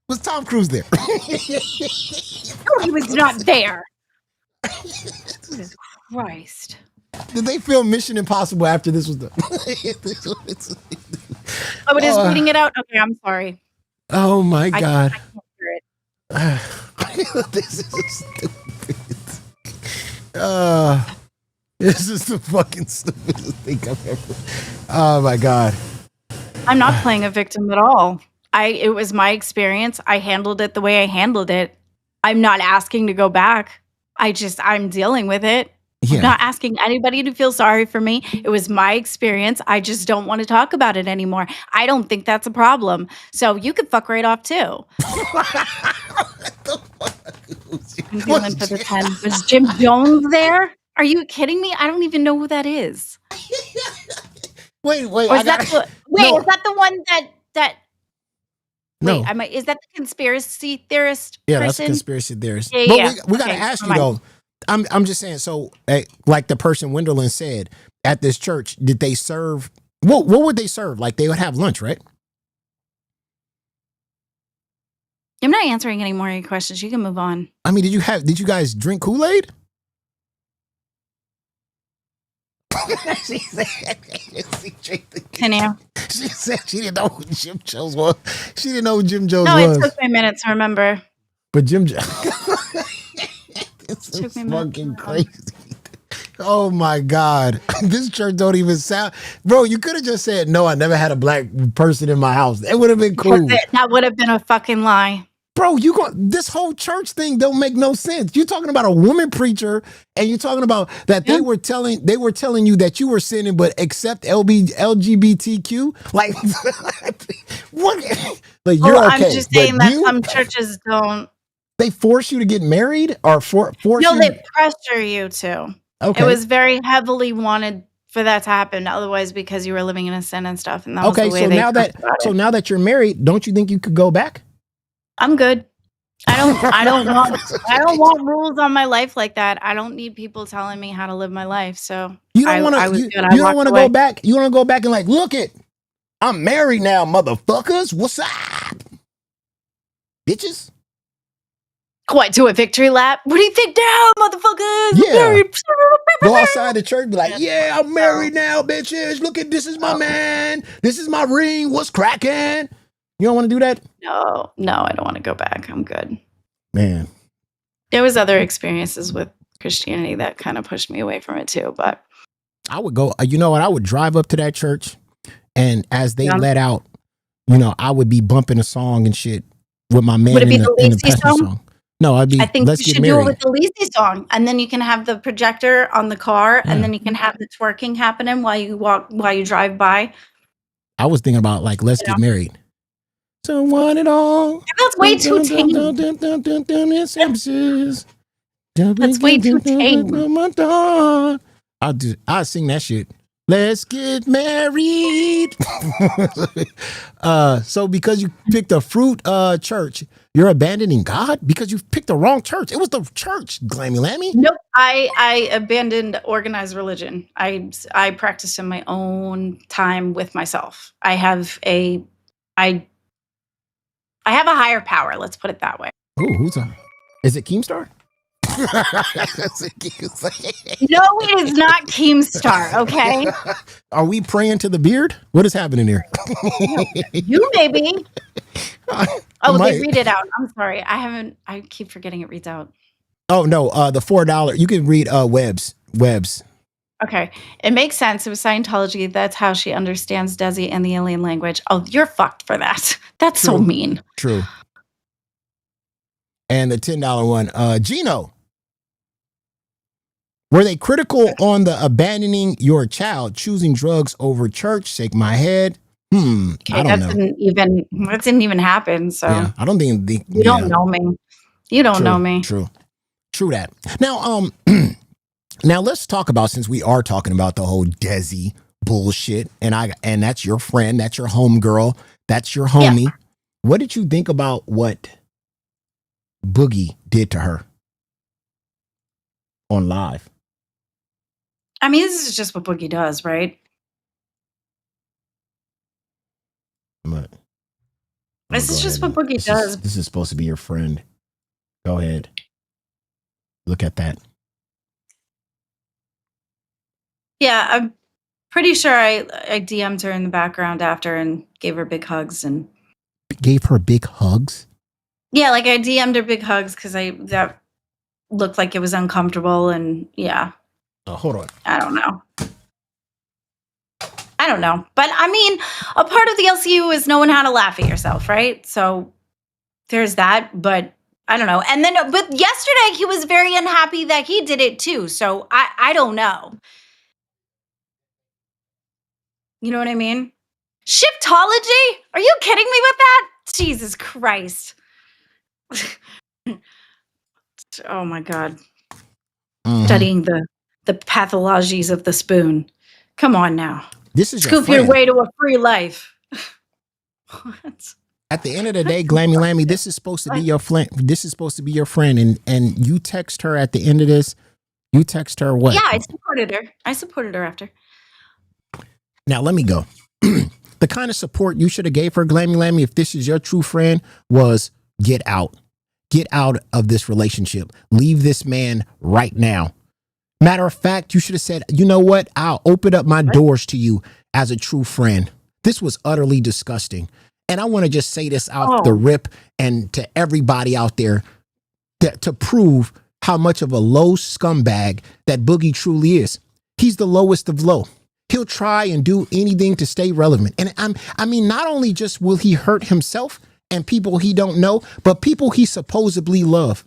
Was Tom Cruise there? No, he was not there. Jesus Christ. Did they film Mission Impossible after this was done? Oh, it is reading it out? Okay, I'm sorry. Oh my God. I can't hear it. This is so stupid. This is the fucking stupidest thing I've ever. Oh my God. I'm not playing a victim at all. It was my experience. I handled it the way I handled it. I'm not asking to go back. I'm dealing with it. Yeah. I'm not asking anybody to feel sorry for me. It was my experience. I just don't want to talk about it anymore. I don't think that's a problem. So you could fuck right off too. I'm dealing for the 10. Was Jim Jones there? Are you kidding me? I don't even know who that is. Wait. Is that the one that no. Wait, is that the conspiracy theorist Yeah, person? that's a conspiracy theorist. Yeah, but yeah. we got to ask you though. I'm just saying, so like the person Wenderlin said, at this church, did they serve, what would they serve? Like they would have lunch, right? I'm not answering any more of your questions. You can move on. I mean, did you guys drink Kool-Aid? She said she didn't know who Jim Jones was. She didn't know who Jim Jones was. No, it took me minutes to remember. But Jim Jones. This is fucking crazy. Oh my God. This church don't even sound. Bro, you could have just said, no, I never had a black person in my house. It would have been cool. That would have been a fucking lie. Bro, this whole church thing don't make no sense. You're talking about a woman preacher, and you're talking about that they were telling you that you were sinning, but accept LGBTQ. Like, what? Like you're okay. I'm just saying that some churches don't. They force you to get married, or force you? No, they pressure you to. Okay. It was very heavily wanted for that to happen. Otherwise, because you were living in a sin and stuff, and that was the way now that you're married, don't you think you could go back? I'm good. I don't want rules on my life like that. I don't need people telling me how to live my life. So You don't want to. You don't want to go back. You want to go back and like, look it. I'm married now, motherfuckers. What's up, bitches? What, to a victory lap? What do you think now, motherfuckers? Yeah. Go outside the church, be like, yeah, I'm married now, bitches. Look at this is my man. This is my ring. What's cracking? You don't want to do that? No, I don't want to go back. I'm good. Man. There was other experiences with Christianity that kind of pushed me away from it too, but I would go, you know what? I would drive up to that church, and as they let out, you know, I would be bumping a song and shit with my man. Would it be the Lacey song? No, I think you should do it with the Lacey song, and then you can have the projector on the car, and then you can have the twerking happening while you drive by. I was thinking about like, let's get married. So want it all. That's way too tame. That's way too tame. I'll sing that shit. Let's get married. So because you picked a fruit church, you're abandoning God because you picked the wrong church. It was the church, Glammy Lammy. Nope. I abandoned organized religion. I practice in my own time with myself. I have a higher power. Let's put it that way. Ooh, is it Keemstar? No, it is not Keemstar, okay? Are we praying to the beard? What is happening here? You maybe. Oh, they read it out. I'm sorry. I keep forgetting it reads out. Oh, no. The $4. You can read Webb's. Okay. It makes sense. It was Scientology. That's how she understands Desi and the alien language. Oh, you're fucked for that. That's so mean. True. And the $10 one. Gino. Were they critical on the abandoning your child, choosing drugs over church? Shake my head. Okay, I don't know. That didn't even happen. So yeah, I don't think you don't know me. You don't know me. True that. Now, now let's talk about, since we are talking about the whole Desi bullshit, and that's your friend, that's your homegirl, that's your homie. Yeah. What did you think about what Boogie did to her on live? I mean, this is just what Boogie does, right? This is just what Boogie does. This is supposed to be your friend. Go ahead. Look at that. Yeah, I'm pretty sure I DM'd her in the background after and gave her big hugs and gave her big hugs. Yeah, like I DM'd her big hugs because that looked like it was uncomfortable, and yeah. Hold on. I don't know. But I mean, a part of the LCU is knowing how to laugh at yourself, right? So there's that, but I don't know. And then, but yesterday he was very unhappy that he did it too. So I don't know. You know what I mean? Shiftology? Are you kidding me with that? Jesus Christ. Oh my God. Studying the pathologies of the spoon. Come on now. This is Scoop your way to a free life. What? At the end of the day, Glammy Lammy, this is supposed to be your friend. This is supposed to be your friend, and you text her at the end of this. You text her what? Yeah, I supported her after. Now let me go. The kind of support you should have gave her, Glammy Lammy, if this is your true friend, was get out. Get out of this relationship. Leave this man right now. Matter of fact, you should have said, you know what? I'll open up my doors to you as a true friend. This was utterly disgusting. And I want to just say this out the rip and to everybody out there to prove how much of a low scumbag that Boogie truly is. He's the lowest of low. He'll try and do anything to stay relevant. And I mean, not only just will he hurt himself and people he don't know, but people he supposedly love.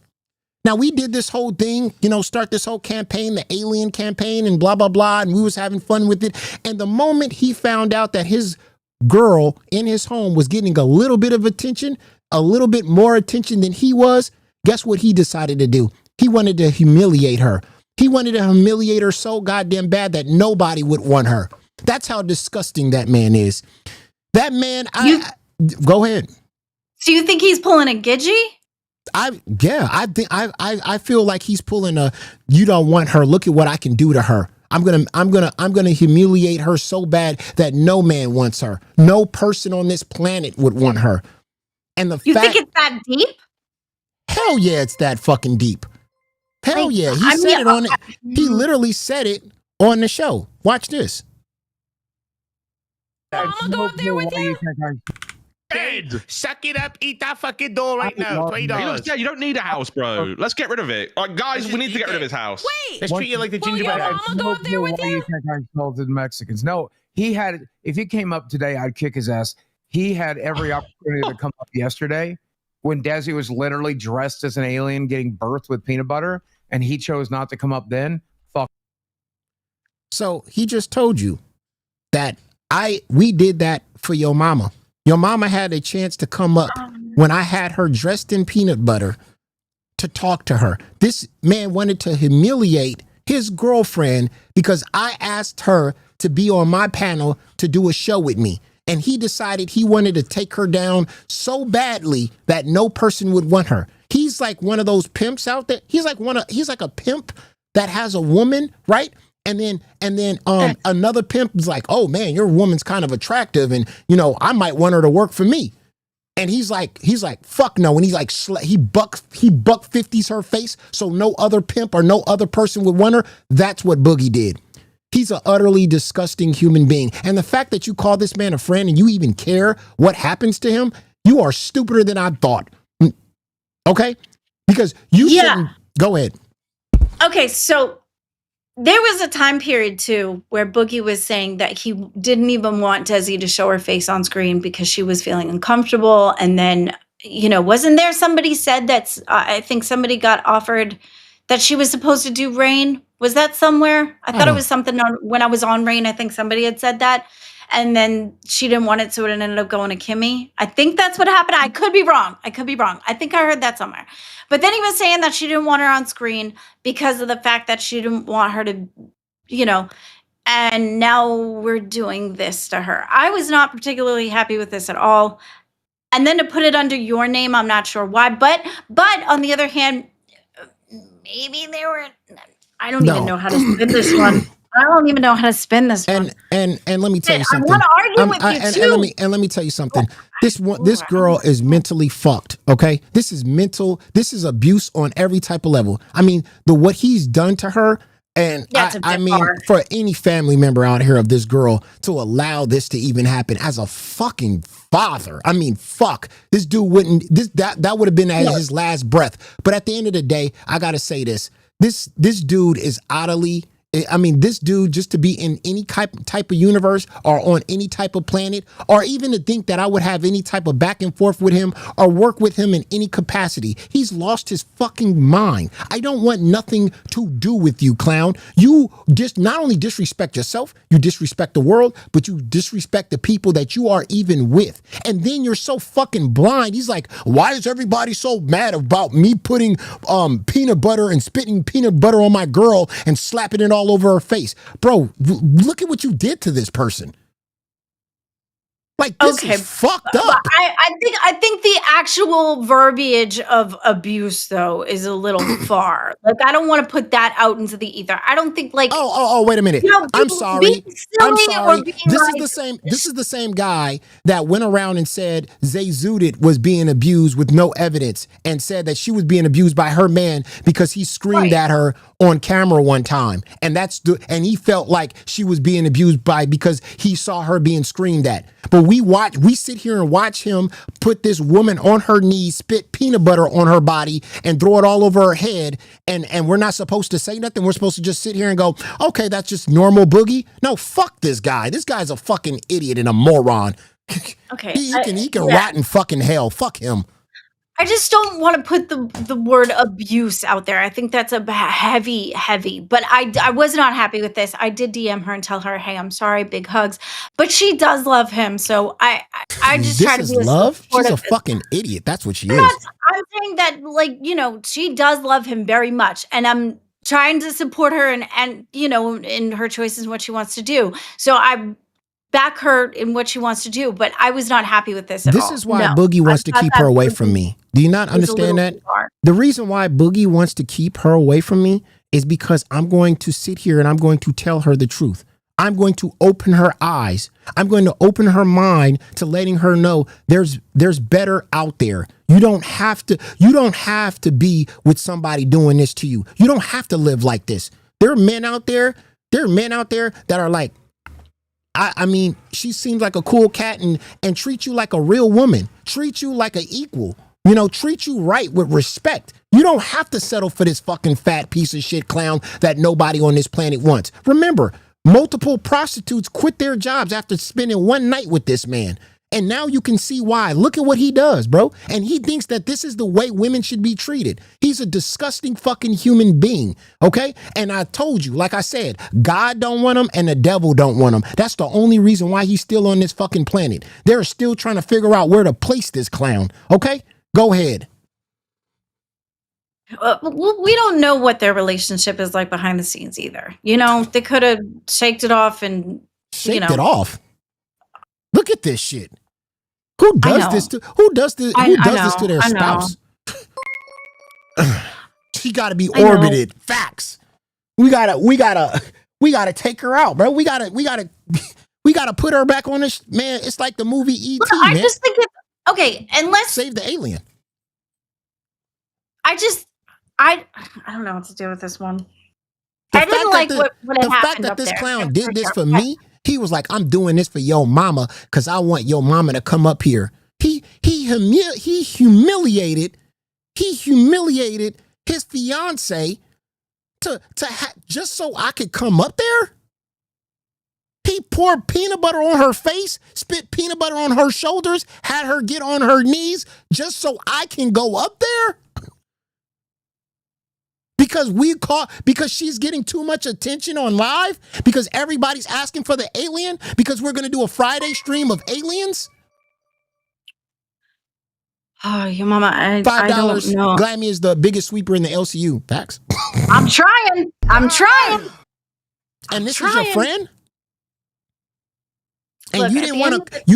Now, we did this whole thing, start this whole campaign, the alien campaign and blah, blah, blah. And we was having fun with it. And the moment he found out that his girl in his home was getting a little bit of attention, a little bit more attention than he was, guess what he decided to do? He wanted to humiliate her. He wanted to humiliate her so goddamn bad that nobody would want her. That's how disgusting that man is. That man, go ahead. Do you think he's pulling a Gidgey? I think I feel like he's pulling a you don't want her. Look at what I can do to her. I'm gonna humiliate her so bad that no man wants her. No person on this planet would want her. And you think it's that deep? Hell yeah, it's that fucking deep. Hell Like, yeah, he said it on it. He literally said it on the show. Watch this. I'm gonna go up there with you. Dead. Suck it up, eat that fucking door right now. $20. Yeah, you don't need a house, bro. Let's get rid of it. All right, guys, we need to get rid of his house. Wait. Let's treat you like the gingerbread house. I'm gonna go up there with you. Insulted Mexicans. No, he had. If he came up today, I'd kick his ass. He had every opportunity to come up yesterday when Desi was literally dressed as an alien getting birthed with peanut butter, and he chose not to come up then. Fuck. So he just told you that we did that for your mama. Your mama had a chance to come up when I had her dressed in peanut butter to talk to her. This man wanted to humiliate his girlfriend because I asked her to be on my panel to do a show with me. And he decided he wanted to take her down so badly that no person would want her. He's like one of those pimps out there. He's like a pimp that has a woman, right? And then another pimp is like, oh man, your woman's kind of attractive, and I might want her to work for me. And he's like, fuck no. And he's like, he buck 50s her face, so no other pimp or no other person would want her. That's what Boogie did. He's an utterly disgusting human being. And the fact that you call this man a friend and you even care what happens to him, you are stupider than I thought. Okay? Because you shouldn't. Go ahead. Okay, so there was a time period too where Boogie was saying that he didn't even want Desi to show her face on screen because she was feeling uncomfortable. And then, wasn't there somebody said that I think somebody got offered that she was supposed to do Rain? Was that somewhere? I thought it was something when I was on Rain. I think somebody had said that. And then she didn't want it, so it ended up going to Kimmy. I think that's what happened. I could be wrong. I think I heard that somewhere. But then he was saying that she didn't want her on screen because of the fact that she didn't want her to, and now we're doing this to her. I was not particularly happy with this at all. And then to put it under your name, I'm not sure why. But on the other hand, maybe they were, I don't even know how to spin this one. I don't even know how to spin this one. And let me tell you something. I want to argue with you too. And let me tell you something. This girl is mentally fucked. Okay, this is mental. This is abuse on every type of level. I mean, what he's done to her. And I mean, for any family member out here of this girl to allow this to even happen as a fucking father, I mean, fuck, this dude wouldn't. That would have been at his last breath. But at the end of the day, I gotta say this dude is utterly. I mean, this dude, just to be in any type of universe or on any type of planet, or even to think that I would have any type of back and forth with him or work with him in any capacity. He's lost his fucking mind. I don't want nothing to do with you, clown. You just not only disrespect yourself, you disrespect the world, but you disrespect the people that you are even with. And then you're so fucking blind. He's like, why is everybody so mad about me putting peanut butter and spitting peanut butter on my girl and slapping it all over her face? Bro, look at what you did to this person. Like, this is fucked up. I think the actual verbiage of abuse, though, is a little far. Like, I don't want to put that out into the ether. I don't think, like, oh, wait a minute. I'm sorry. This is the same guy that went around and said Zay Zudit was being abused with no evidence, and said that she was being abused by her man because he screamed at her on camera one time, and he felt like she was being abused because he saw her being screamed at. But we sit here and watch him put this woman on her knees, spit peanut butter on her body, and throw it all over her head, and we're not supposed to say nothing. We're supposed to just sit here and go, okay, that's just normal Boogie. No, fuck this guy. This guy's a fucking idiot and a moron. Okay, he can rot in fucking hell. Fuck him. I just don't want to put the word abuse out there. I think that's a heavy, but I was not happy with this. I did DM her and tell her, hey, I'm sorry, big hugs. But she does love him, so I just try to be love? She's a fucking idiot. That's what she is. I'm saying that, like, she does love him very much, and I'm trying to support her and in her choices and what she wants to do. So back her in what she wants to do, but I was not happy with this at all. This is why Boogie wants to keep her away from me. Do you not understand that? The reason why Boogie wants to keep her away from me is because I'm going to sit here and I'm going to tell her the truth. I'm going to open her eyes. I'm going to open her mind to letting her know there's better out there. You don't have to be with somebody doing this to you. You don't have to live like this. There are men out there that are like, I mean, she seems like a cool cat and treat you like a real woman, treat you like an equal, treat you right with respect. You don't have to settle for this fucking fat piece of shit clown that nobody on this planet wants. Remember, multiple prostitutes quit their jobs after spending one night with this man. And now you can see why. Look at what he does, bro. And he thinks that this is the way women should be treated. He's a disgusting fucking human being, okay? And I told you, like I said, God don't want him and the devil don't want him. That's the only reason why he's still on this fucking planet. They're still trying to figure out where to place this clown, okay? Go ahead. We don't know what their relationship is like behind the scenes either. They could have shaked it off and shaked it off. Look at this shit. Who does this to their spouse? She got to be orbited. Facts. We gotta take her out, bro. We gotta put her back on this, man. It's like the movie E.T. I just think okay, and let's save the alien. I don't know what to do with this one. I didn't like what had happened. The fact that this clown did this for me, he was like, I'm doing this for your mama because I want your mama to come up here. He humiliated his fiance just so I could come up there. He poured peanut butter on her face, spit peanut butter on her shoulders, had her get on her knees just so I can go up there. Because she's getting too much attention on live, because everybody's asking for the alien, because we're going to do a Friday stream of aliens. Oh, your mama, I $5. don't know. Glammy is the biggest sweeper in the LCU. Facts. I'm trying. And this is your friend? And look, you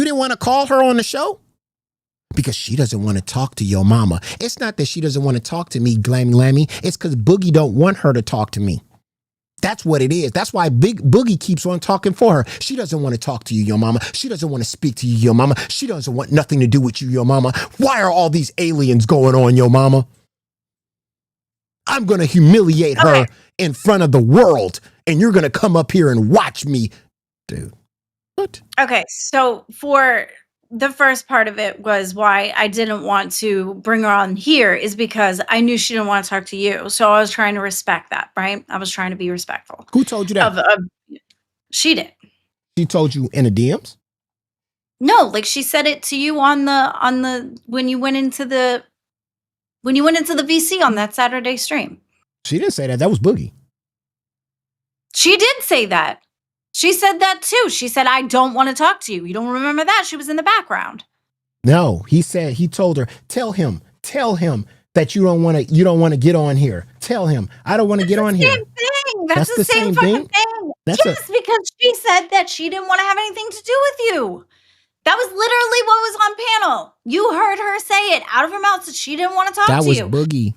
didn't want to call her on the show? Because she doesn't want to talk to your mama. It's not that she doesn't want to talk to me, Glammy. It's because Boogie don't want her to talk to me. That's what it is. That's why Big Boogie keeps on talking for her. She doesn't want to talk to you, your mama. She doesn't want to speak to you, your mama. She doesn't want nothing to do with you, your mama. Why are all these aliens going on, your mama? I'm going to humiliate her in front of the world, and you're going to come up here and watch me. Dude, what? Okay, so for the first part of it was why I didn't want to bring her on here is because I knew she didn't want to talk to you. So I was trying to respect that, right? I was trying to be respectful. Who told you that? She did. She told you in the DMs? No, like she said it to you on the when you went into the VC on that Saturday stream. She didn't say that. That was Boogie. She did say that. She said that too. She said, I don't want to talk to you. You don't remember that? She was in the background. No, he told her, tell him that you don't want to get on here. Tell him, I don't want to get on here. Same thing. That's the same fucking thing. Yes, because she said that she didn't want to have anything to do with you. That was literally what was on panel. You heard her say it out of her mouth that she didn't want to talk to you. That was Boogie.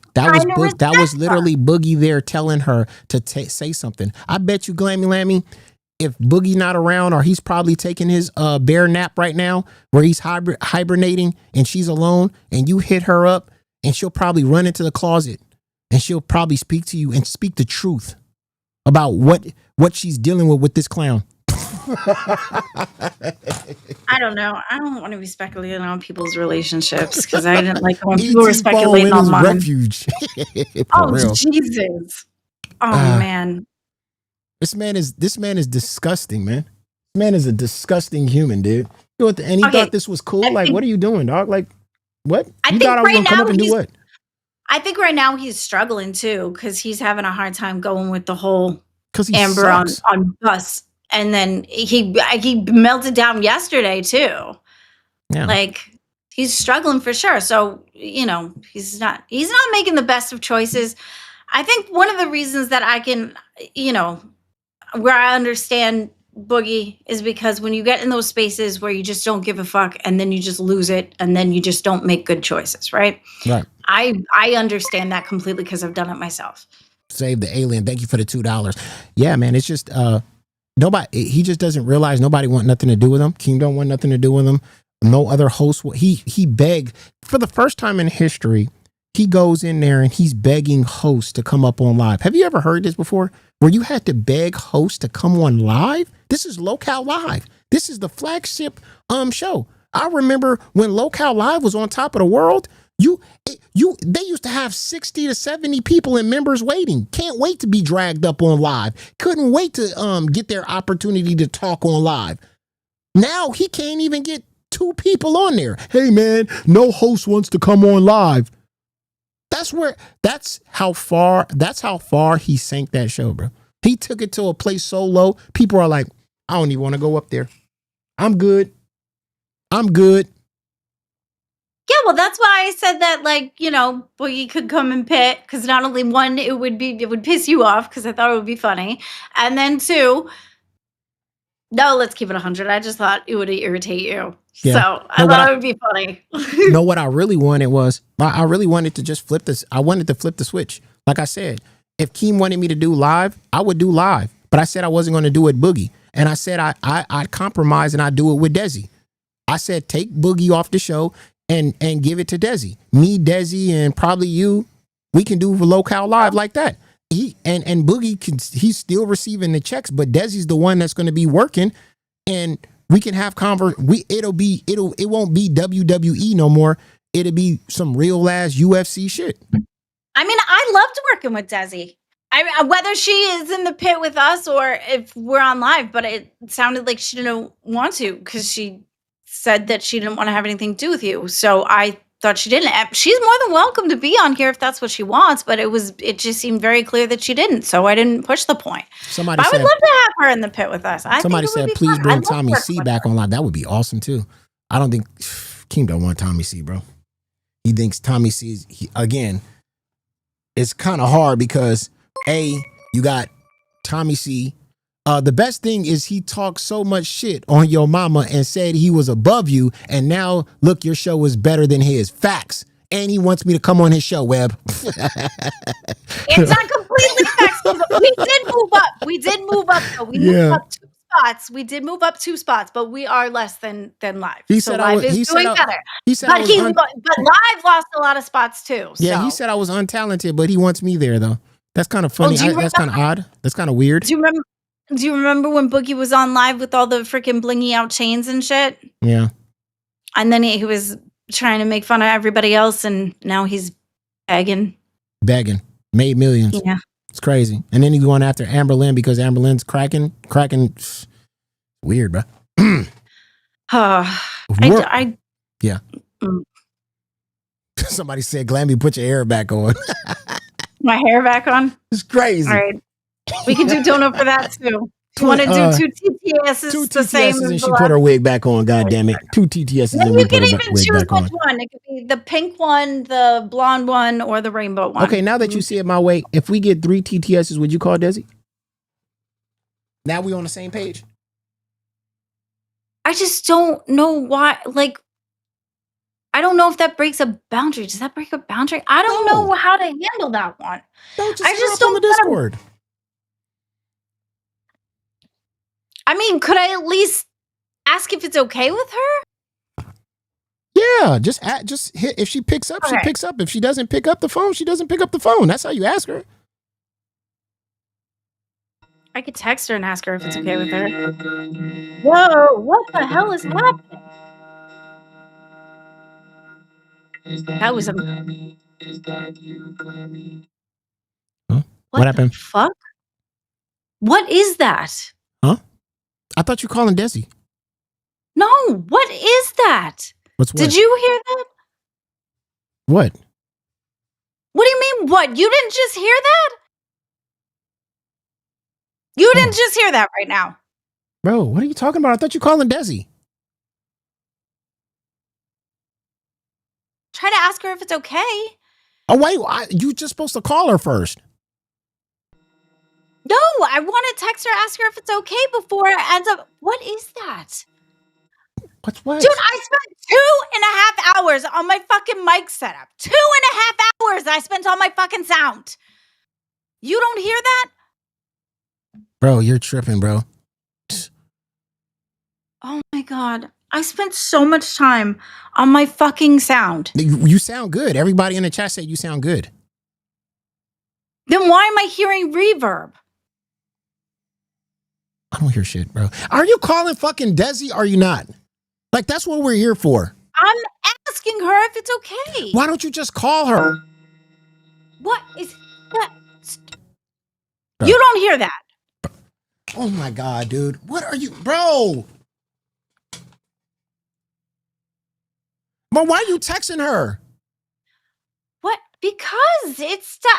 That was literally Boogie there telling her to say something. I bet you, Glammy Lammy, if Boogie not around, or he's probably taking his bear nap right now where he's hibernating and she's alone, and you hit her up and she'll probably run into the closet and she'll probably speak to you and speak the truth about what she's dealing with this clown. I don't know. I don't want to be speculating on people's relationships because I didn't like when people were speculating on mine. Refuge. Oh, real. Jesus. Oh, man. This man is disgusting, man. This man is a disgusting human, dude. And he thought this was cool. Like, what are you doing, dog? Like, what? You thought I was gonna come up and do what? I think right now he's struggling too because he's having a hard time going with the whole Amber on bus, and then he melted down yesterday too. Yeah. Like he's struggling for sure. So he's not making the best of choices. I think one of the reasons that I can, where I understand Boogie, is because when you get in those spaces where you just don't give a fuck and then you just lose it and then you just don't make good choices, right? Right. I understand that completely because I've done it myself. Save the alien. Thank you for the $2. Yeah, man. It's just nobody. He just doesn't realize nobody want nothing to do with him. King don't want nothing to do with him. No other host. He begged for the first time in history. He goes in there and he's begging hosts to come up on live. Have you ever heard this before? Where you had to beg hosts to come on live? This is Local Live. This is the flagship show. I remember when Local Live was on top of the world. They used to have 60 to 70 people and members waiting. Can't wait to be dragged up on live. Couldn't wait to get their opportunity to talk on live. Now he can't even get 2 people on there. Hey man, no host wants to come on live. That's how far he sank that show, bro. He took it to a place so low, people are like, I don't even want to go up there. I'm good. Yeah, well, that's why I said that, like, you know, Boogie could come and pit, because not only one, it would piss you off because I thought it would be funny, and then 2, no, let's keep it 100. I just thought it would irritate you. Yeah. So I thought it would be funny. No, what I really wanted was, I really wanted to just flip this. I wanted to flip the switch. Like I said, if Keem wanted me to do live, I would do live. But I said I wasn't going to do it Boogie. And I said I'd compromise and I'd do it with Desi. I said take Boogie off the show and give it to Desi. Me, Desi, and probably you, we can do Local Live like that. And Boogie he's still receiving the checks, but Desi's the one that's going to be working, and we can have it won't be WWE no more. It'll be some real ass UFC shit. I mean, I loved working with Desi. Whether she is in the pit with us or if we're on live, but it sounded like she didn't want to because she said that she didn't want to have anything to do with you. So I thought she didn't. She's more than welcome to be on here if that's what she wants, but it just seemed very clear that she didn't. So I didn't push the point. I would love to have her in the pit with us. Somebody said, please bring Tommy C back on live. That would be awesome too. I don't think Keem don't want Tommy C, bro. He thinks Tommy C is, again, it's kind of hard because you got Tommy C. The best thing is he talked so much shit on your mama and said he was above you, and now look, your show is better than his. Facts. And he wants me to come on his show, Webb. It's not completely facts. We did move up. We did move up though. We moved up 2 spots. We did move up 2 spots, but we are less than live. He said live is doing better. He said but live lost a lot of spots too. Yeah, so. He said I was untalented, but he wants me there though. That's kind of funny. That's kind of odd. That's kind of weird. Do you remember when Boogie was on live with all the freaking blingy out chains and shit? Yeah. And then he was trying to make fun of everybody else, and now he's begging. Made millions. Yeah. It's crazy. And then he's going after Amber Lynn because Amber Lynn's cracking. Weird, bro. Yeah. Somebody said, Glammy, put your hair back on. My hair back on? It's crazy. All right. We can do donut for that too. Do you want to do 2 TTSs the same as and she put her wig back on, god damn it. 2 TTSs and we put her wig back on. Which one. It could be the pink one, the blonde one, or the rainbow one. Okay, now that you see it my way, if we get 3 TTSs, would you call Desi? Now we on the same page? I just don't know why. Like, I don't know if that breaks a boundary. Does that break a boundary? I don't know how to handle that one. I just don't on the Discord. I mean, could I at least ask if it's okay with her? Yeah, just hit. If she picks up, she picks up. If she doesn't pick up the phone, she doesn't pick up the phone. That's how you ask her. I could text her and ask her if it's okay with her. Whoa, what the hell is happening? That was a... Huh? What happened? Fuck? What is that? Huh? I thought you were calling Desi. No, what is that? What's what? Did you hear that? What? What do you mean, what? You didn't just hear that? You didn't just hear that right now. Bro, what are you talking about? I thought you were calling Desi. Try to ask her if it's okay. Oh, wait, you just supposed to call her first. No, I want to text her, ask her if it's okay before it ends up. What is that? What? Dude, I spent 2.5 hours on my fucking mic setup. 2.5 hours I spent on my fucking sound. You don't hear that? Bro, you're tripping, bro. Oh my God. I spent so much time on my fucking sound. You sound good. Everybody in the chat said you sound good. Then why am I hearing reverb? I don't hear shit, bro. Are you calling fucking Desi or are you not? Like, that's what we're here for. I'm asking her if it's okay. Why don't you just call her? What is that? You don't hear that. Oh my God, dude. What are you, bro? But why are you texting her? What? Because it's to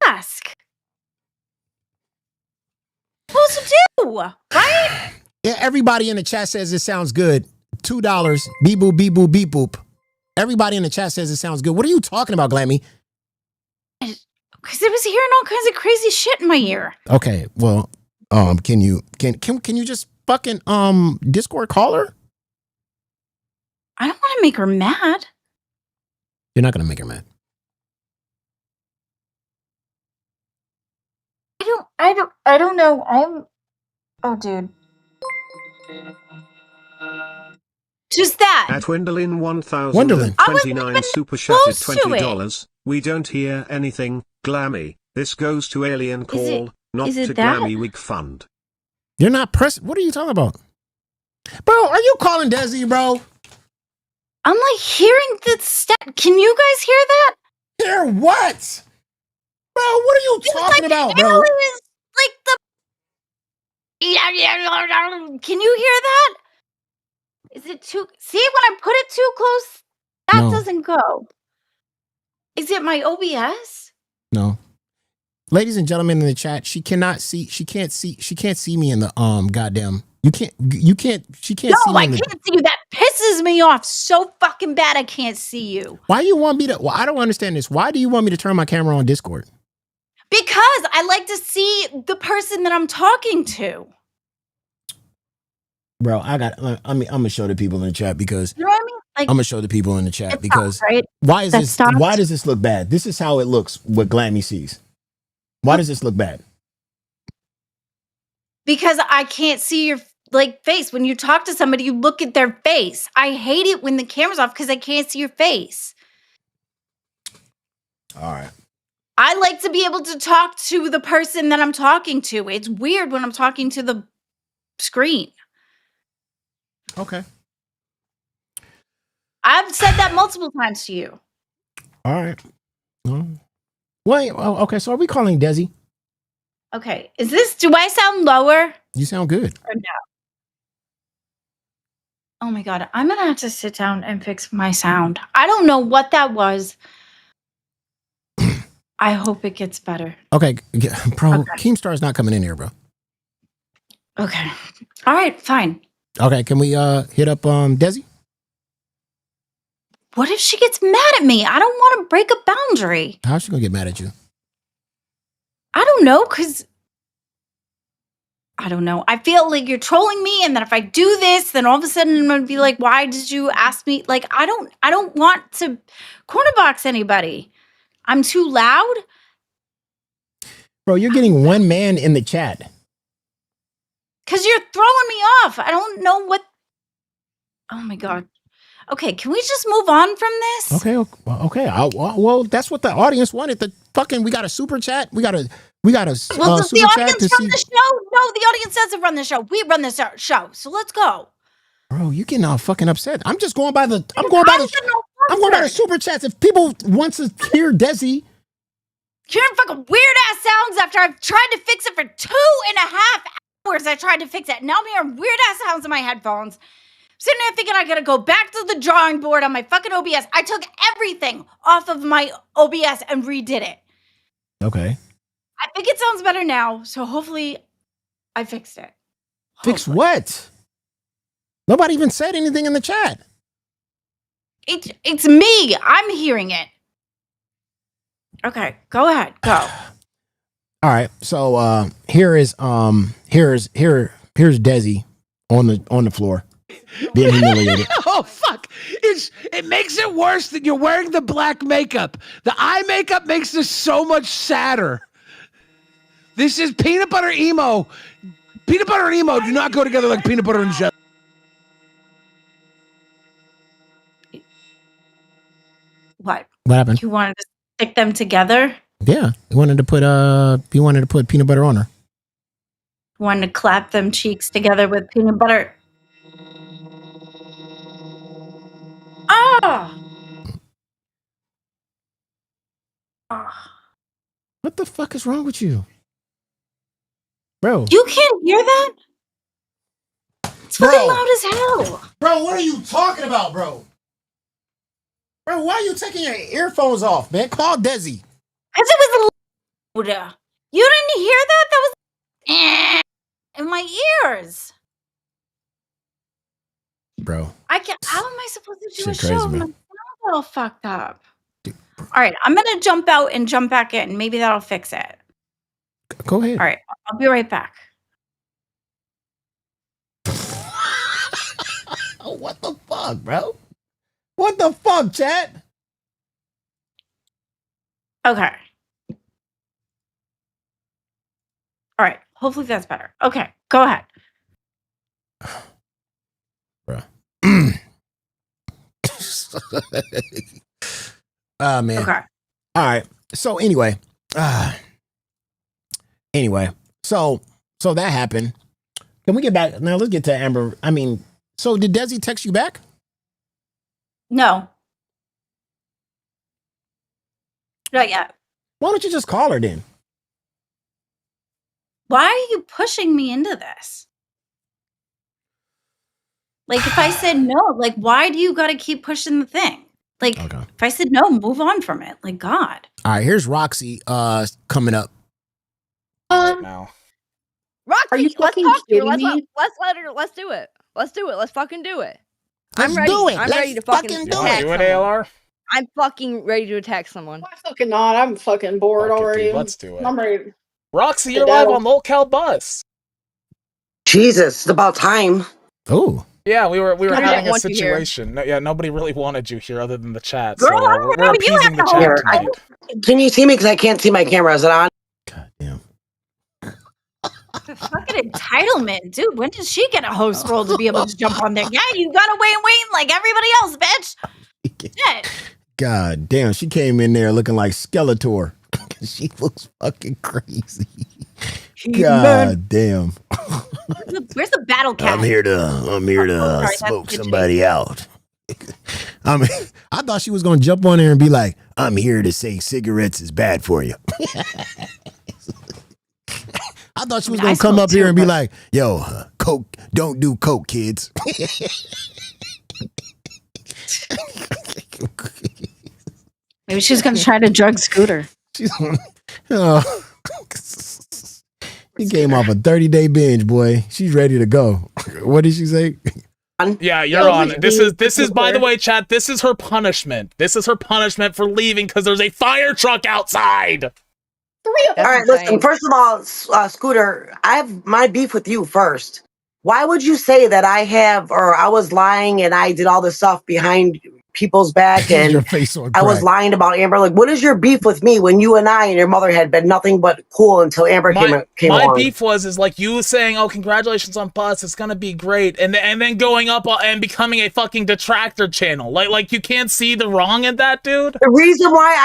ask. What supposed to do, right? Yeah, everybody in the chat says it sounds good. $2. Beep boop, beep boop, beep boop. Everybody in the chat says it sounds good. What are you talking about, Glammy? Because I was hearing all kinds of crazy shit in my ear. Okay, well, can you just fucking Discord call her? I don't want to make her mad. You're not gonna make her mad. I don't know. Oh, dude. Just that. At Wendolin 1029 super chatted $20. We don't hear anything. Glammy. This goes to Alien Call, not to Glammy Wig Fund. You're not pressing. What are you talking about? Bro, are you calling Desi, bro? I'm like hearing the step. Can you guys hear that? Hear what? Bro, what are you talking about, bro? Like the. Can you hear that? Is it too? See, when I put it too close, that doesn't go. Is it my OBS? No. Ladies and gentlemen in the chat, she can't see me in the goddamn. She can't see me. No, I can't see you. That pisses me off so fucking bad I can't see you. Why you want me to? Well, I don't understand this. Why do you want me to turn my camera on Discord? Because I like to see the person that I'm talking to. Bro, I'm gonna show the people in the chat because you know what I mean? Like, I'm gonna show the people in the chat because right? Why does this look bad? This is how it looks what Glammy sees. Why does this look bad? Because I can't see your face. When you talk to somebody, you look at their face. I hate it when the camera's off because I can't see your face. All right. I like to be able to talk to the person that I'm talking to. It's weird when I'm talking to the screen. Okay. I've said that multiple times to you. All right. Wait. Okay. So are we calling Desi? Okay. Do I sound lower? You sound good. Or no? Oh my God. I'm going to have to sit down and fix my sound. I don't know what that was. I hope it gets better. Okay. Bro, Keemstar's not coming in here, bro. Okay. All right. Fine. Okay. Can we hit up Desi? What if she gets mad at me? I don't want to break a boundary. How's she gonna get mad at you? I don't know, because I don't know. I feel like you're trolling me, and that if I do this, then all of a sudden I'm gonna be like, why did you ask me? Like, I don't want to corner box anybody. I'm too loud. Bro, you're getting one man in the chat. Because you're throwing me off. I don't know what. Oh my God. Okay, can we just move on from this? Okay. Well, that's what the audience wanted. We got a super chat. We got a does super the audience chat to run see. the show? No, the audience doesn't run the show. We run the show. So let's go. Bro, you getting all fucking upset. I'm just going by the. I'm going by the super chats. If people want to hear Desi. Hearing fucking weird ass sounds after I've tried to fix it for 2.5 hours. I tried to fix it. Now I'm hearing weird ass sounds in my headphones. Sitting there thinking I gotta go back to the drawing board on my fucking OBS. I took everything off of my OBS and redid it. Okay. I think it sounds better now, so hopefully I fixed it. Fix what? Nobody even said anything in the chat. It's me. I'm hearing it. Okay, go ahead. Go. All right. So here's Desi on the floor being humiliated. Oh fuck! It makes it worse that you're wearing the black makeup. The eye makeup makes this so much sadder. This is peanut butter emo. Peanut butter and emo do not go together like peanut butter and jelly. What? What happened? You wanted to stick them together? Yeah, he wanted to put peanut butter on her. Wanted to clap them cheeks together with peanut butter. Ah! What the fuck is wrong with you, bro? You can't hear that? It's fucking loud as hell. Bro, what are you talking about, bro? Bro, why are you taking your earphones off, man? Call Desi. Because it was loud. You didn't hear that? That was in my ears. Bro. I can't. How am I supposed to do Shit a crazy, show if my man. sound's all fucked up? All right, I'm gonna jump out and jump back in. Maybe that'll fix it. Go ahead. All right, I'll be right back. What the fuck, bro? What the fuck, chat? Okay. All right. Hopefully that's better. Okay, go ahead. Bro. Man. Okay. All right. So anyway, so that happened. Can we get back now? Let's get to Amber. I mean, so did Desi text you back? No. Not yet. Why don't you just call her then? Why are you pushing me into this? Like, if I said no, like, why do you got to keep pushing the thing? Like, if I said no, move on from it. Like, God. All right, here's Roxy coming up. Now. Roxy, Are you let's fucking talk to her. kidding me? Let's let her. Let's do it. Let's do it. Let's fucking do it. Let's I'm ready. do it. I'm Let's ready to fucking fucking attack do it. Do it, someone. ALR. I'm fucking ready to attack someone. Why fucking not? I'm fucking bored Fuck it, already. dude. Let's do it. I'm ready. Roxy, you're live on Lolcal Bus. Jesus, it's about time. Oh. Yeah, we were I don't having a want you here. situation. No, yeah, nobody really wanted you here other than the chat. Girl, So I we're remember you appeasing had the the chat whole- tonight. Can you see me? Because I can't see my camera. Is it on? Fucking entitlement. Dude, when did she get a host role to be able to jump on there? Yeah, you gotta wait like everybody else, bitch. Shit. God damn, she came in there looking like Skeletor. She looks fucking crazy. God damn. Where's the battle cat? I'm here to sorry, smoke that's somebody out. I mean, I thought she was gonna jump on there and be like, I'm here to say cigarettes is bad for you. I thought she was gonna come up here and be like, yo, coke, don't do coke, kids. Maybe she's gonna try to drug Scooter. She's He came off a 30-day binge, boy. She's ready to go. What did she say? Yeah, you're on. This is by the way, chat, this is her punishment. This is her punishment for leaving because there's a fire truck outside. All right, listen. First of all, Scooter, I have my beef with you first. Why would you say that I was lying and I did all this stuff behind people's back and Your face on I was crack. lying about Amber? Like, what is your beef with me when you and I and your mother had been nothing but cool until Amber came My along? beef is like you saying, "Oh, congratulations on Bus, it's gonna be great," and then going up and becoming a fucking detractor channel. Like you can't see the wrong in that, dude. The reason why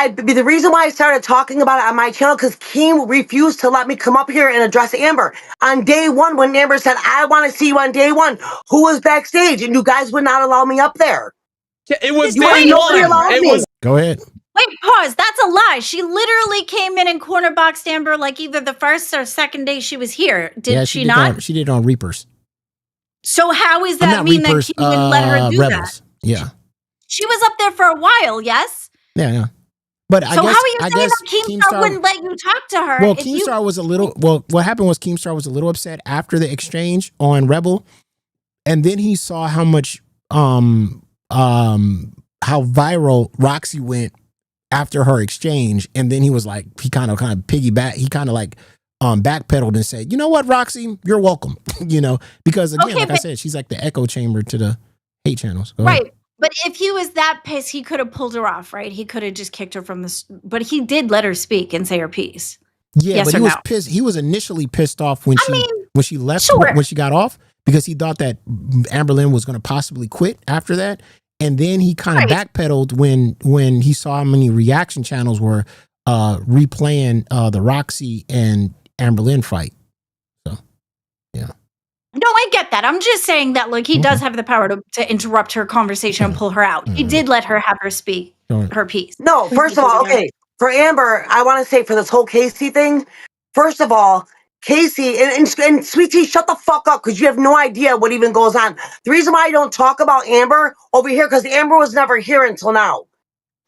I started talking about it on my channel because Keem refused to let me come up here and address Amber on day one when Amber said, "I want to see you on day one." Who was backstage, and you guys would not allow me up there. Yeah, it was You day ain't nobody one. allowed It me. was. Go ahead. Wait, pause. That's a lie. She literally came in and corner boxed Amber like either the first or second day she was here. Did she not? She did it on Reapers. So how is that Not mean Reapers, that Keem would let her do Rebels. that? Yeah. She was up there for a while, yes? Yeah. But So I guess, how are you saying guess that Keemstar wouldn't let you talk to her? Well, if you- Keemstar was a little. Well, what happened was Keemstar was a little upset after the exchange on Rebel, and then he saw how much how viral Roxy went after her exchange, and then he was like, he kind of piggyback, he kind of like backpedaled and said, you know what, Roxy, you're welcome. Because again, like I said, she's like the echo chamber to the hate channels. Go ahead. But if he was that pissed, he could have pulled her off, right? He could have just kicked her from the. But he did let her speak and say her piece. Yeah, yes but he was pissed. He was initially pissed off when she left, when she got off, because he thought that Amberlynn was going to possibly quit after that. And then he kind of backpedaled when he saw how many reaction channels were replaying the Roxy and Amberlynn fight. So, yeah. No, I get that. I'm just saying that, like, he does have the power to interrupt her conversation and pull her out. He did let her have her speak her piece. No, first of all, okay, for Amber, I want to say for this whole Casey thing, first of all, Casey and Sweet Tea, shut the fuck up because you have no idea what even goes on. The reason why I don't talk about Amber over here because Amber was never here until now.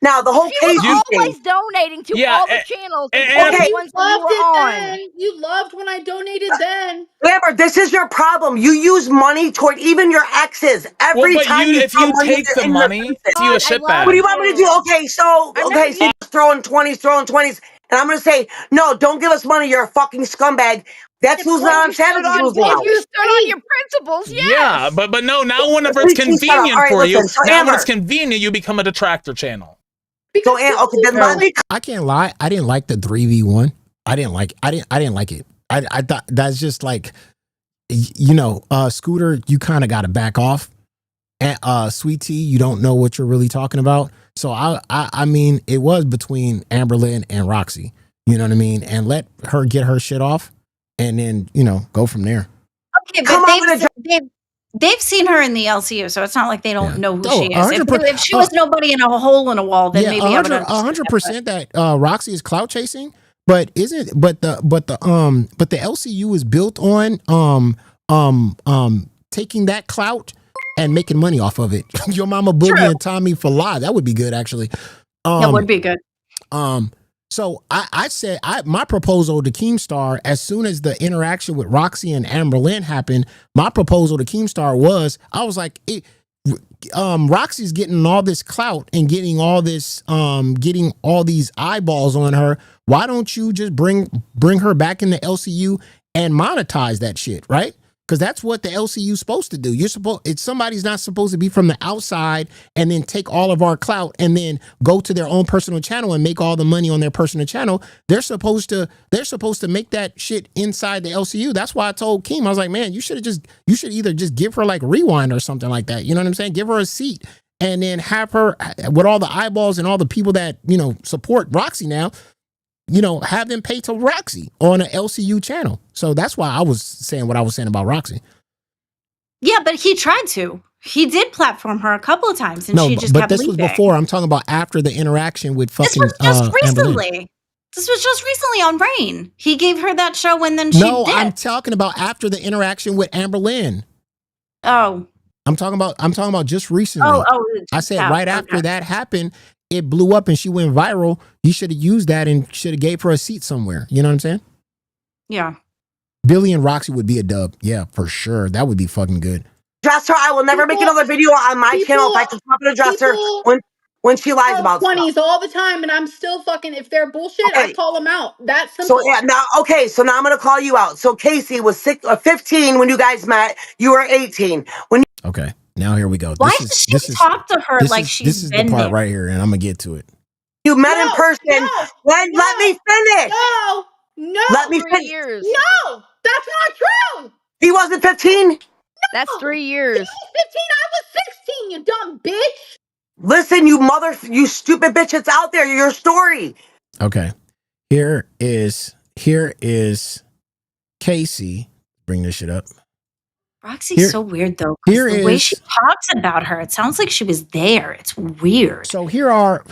Now the whole Casey was always thing. donating to all the channels. Okay. The ones that you were on. You loved when I donated then. Amber, this is your problem. You use money toward even your exes every time. If you take the money, you a shitbag. What do you want me to do? Okay, so throwing 20s, and I'm gonna say no. Don't give us money. You're a fucking scumbag. That's who's not on Savage. If you stood on your principles, yes. Yeah, but no. Now, whenever it's convenient for you, now when it's convenient, you become a detractor channel. So, I can't lie. I didn't like the 3v1. I didn't like it. I thought that's just like, Scooter, you kind of got to back off. And Sweet Tea, you don't know what you're really talking about. So I mean, it was between Amberlynn and Roxy. You know what I mean? And let her get her shit off, and then go from there. Okay, but they've seen her in the LCU, so it's not like they don't know who she is. If she was nobody in a hole in a wall, then maybe I would understand 100% that Roxy is clout chasing, but the LCU is built on taking that clout and making money off of it. Your Mama Boogie and Tommy for live. That would be good, actually. That would be good. So I said my proposal to Keemstar, as soon as the interaction with Roxy and Amberlynn happened, my proposal to Keemstar was, I was like, Roxy's getting all this clout and getting all these eyeballs on her. Why don't you just bring her back in the LCU and monetize that shit, right? Because that's what the LCU is supposed to do. Somebody's not supposed to be from the outside and then take all of our clout and then go to their own personal channel and make all the money on their personal channel. They're supposed to make that shit inside the LCU. That's why I told Keem, I was like, man, you should either just give her like rewind or something like that. You know what I'm saying? Give her a seat and then have her with all the eyeballs and all the people that, support Roxy now. Have them pay to Roxy on an LCU channel. So that's why I was saying what I was saying about Roxy. Yeah, but he tried to. He did platform her a couple of times, and she just kept leaving. But this was before. I'm talking about after the interaction with fucking. This was just recently. This was just recently on Rain. He gave her that show, and then she No, I'm talking about after the interaction with Amberlynn. Oh. I'm talking about just recently. Oh. I said right after that happened, it blew up and she went viral. You should have used that and should have gave her a seat somewhere. You know what I'm saying? Yeah. Billy and Roxy would be a dub. Yeah, for sure. That would be fucking good. Address her. I will never make another video on my channel if I can stop and address her when she lies about 20s stuff. all the time, and I'm still fucking. If they're bullshit, I call them out. That's simple. So now I'm gonna call you out. So Casey was 15 when you guys met. You were 18 when. Okay, now here we go. Why does she talk to her like she's this is the part right here, and I'm gonna get to it. You met in person. Let me finish. No. Let me 3 finish. years. No, that's not true. He wasn't 15. No. That's 3 years. He was 15. I was 16. You dumb bitch. Listen, you stupid bitch. It's out there. Your story. Okay, here is Casey. Bring this shit up. Roxy's so weird though. The way she talks about her, it sounds like she was there. It's weird. So here are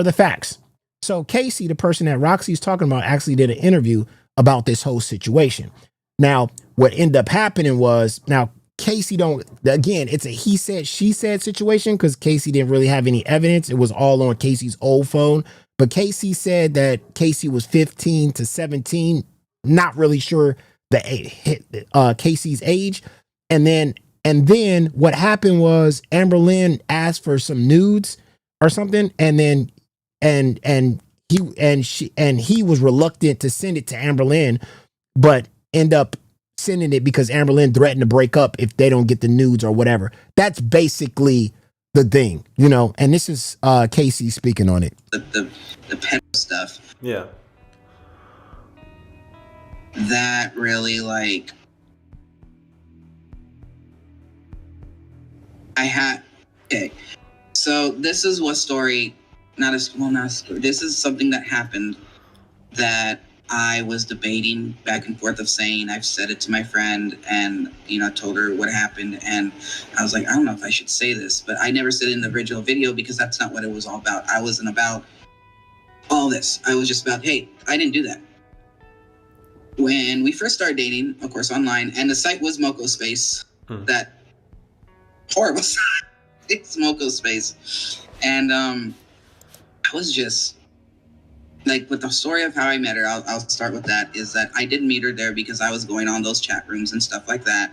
the facts. So Casey, the person that Roxy's talking about, actually did an interview about this whole situation. Now, what ended up happening was, Casey it's a he said, she said situation because Casey didn't really have any evidence. It was all on Casey's old phone. But Casey said that Casey was 15 to 17. Not really sure Casey's age. And then what happened was Amberlynn asked for some nudes or something. And then he was reluctant to send it to Amberlynn, but end up sending it because Amberlynn threatened to break up if they don't get the nudes or whatever. That's basically the thing, you know. And this is Casey speaking on it. The pedo stuff. Yeah. That really, like, okay. So this is what story, not a story. This is something that happened that I was debating back and forth of saying, I've said it to my friend and, you know, told her what happened. And I was like, I don't know if I should say this, but I never said it in the original video because that's not what it was all about. I wasn't about all this. I was just about, hey, I didn't do that. When we first started dating, of course, online, and the site was Moco Space, that horrible site. It's Moco Space. And I was just, like, with the story of how I met her, I'll start with that, is that I did meet her there because I was going on those chat rooms and stuff like that.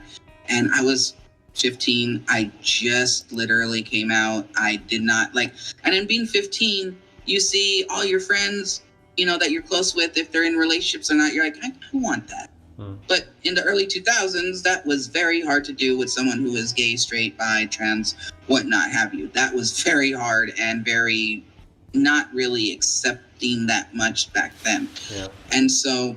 And I was 15. I just literally came out. I did not, like, and in being 15, you see all your friends, you know, that you're close with, if they're in relationships or not, you're like, I want that. But in the early 2000s, that was very hard to do with someone who is gay, straight, bi, trans, whatnot have you. That was very hard and very not really accepting that much back then. Yeah. And so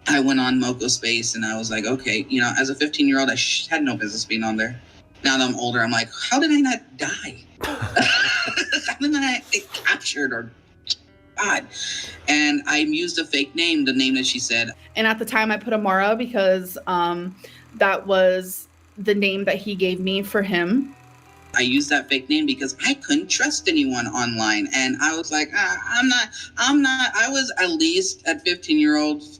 I went on Moco Space and I was like, okay, you know, as a 15-year-old, I had no business being on there. Now that I'm older, I'm like, how did I not die? How did I not get captured or God? And I used a fake name, the name that she said. And at the time I put Amara because that was the name that he gave me for him. I used that fake name because I couldn't trust anyone online. And I was like, I'm not, I was at least at 15 years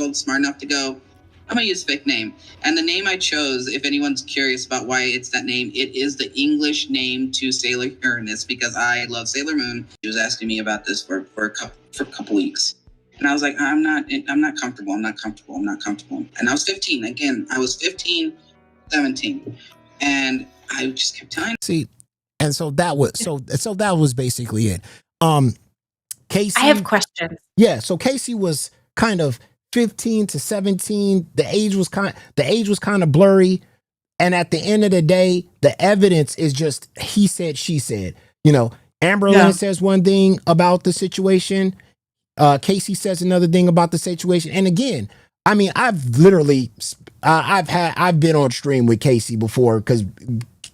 old, smart enough to go, I'm gonna use a fake name. And the name I chose, if anyone's curious about why it's that name, it is the English name to Sailor Uranus because I love Sailor Moon. She was asking me about this for a couple weeks. And I was like, I'm not comfortable. And I was 15. Again, I was 15, 17. And I just kept telling. See, and so that was basically it. Casey, I have questions. Yeah, so Casey was kind of 15 to 17. The age was kind of blurry. And at the end of the day, the evidence is just he said, she said. You know, Amberlynn says one thing about the situation. Casey says another thing about the situation. And again, I mean, I've been on stream with Casey before because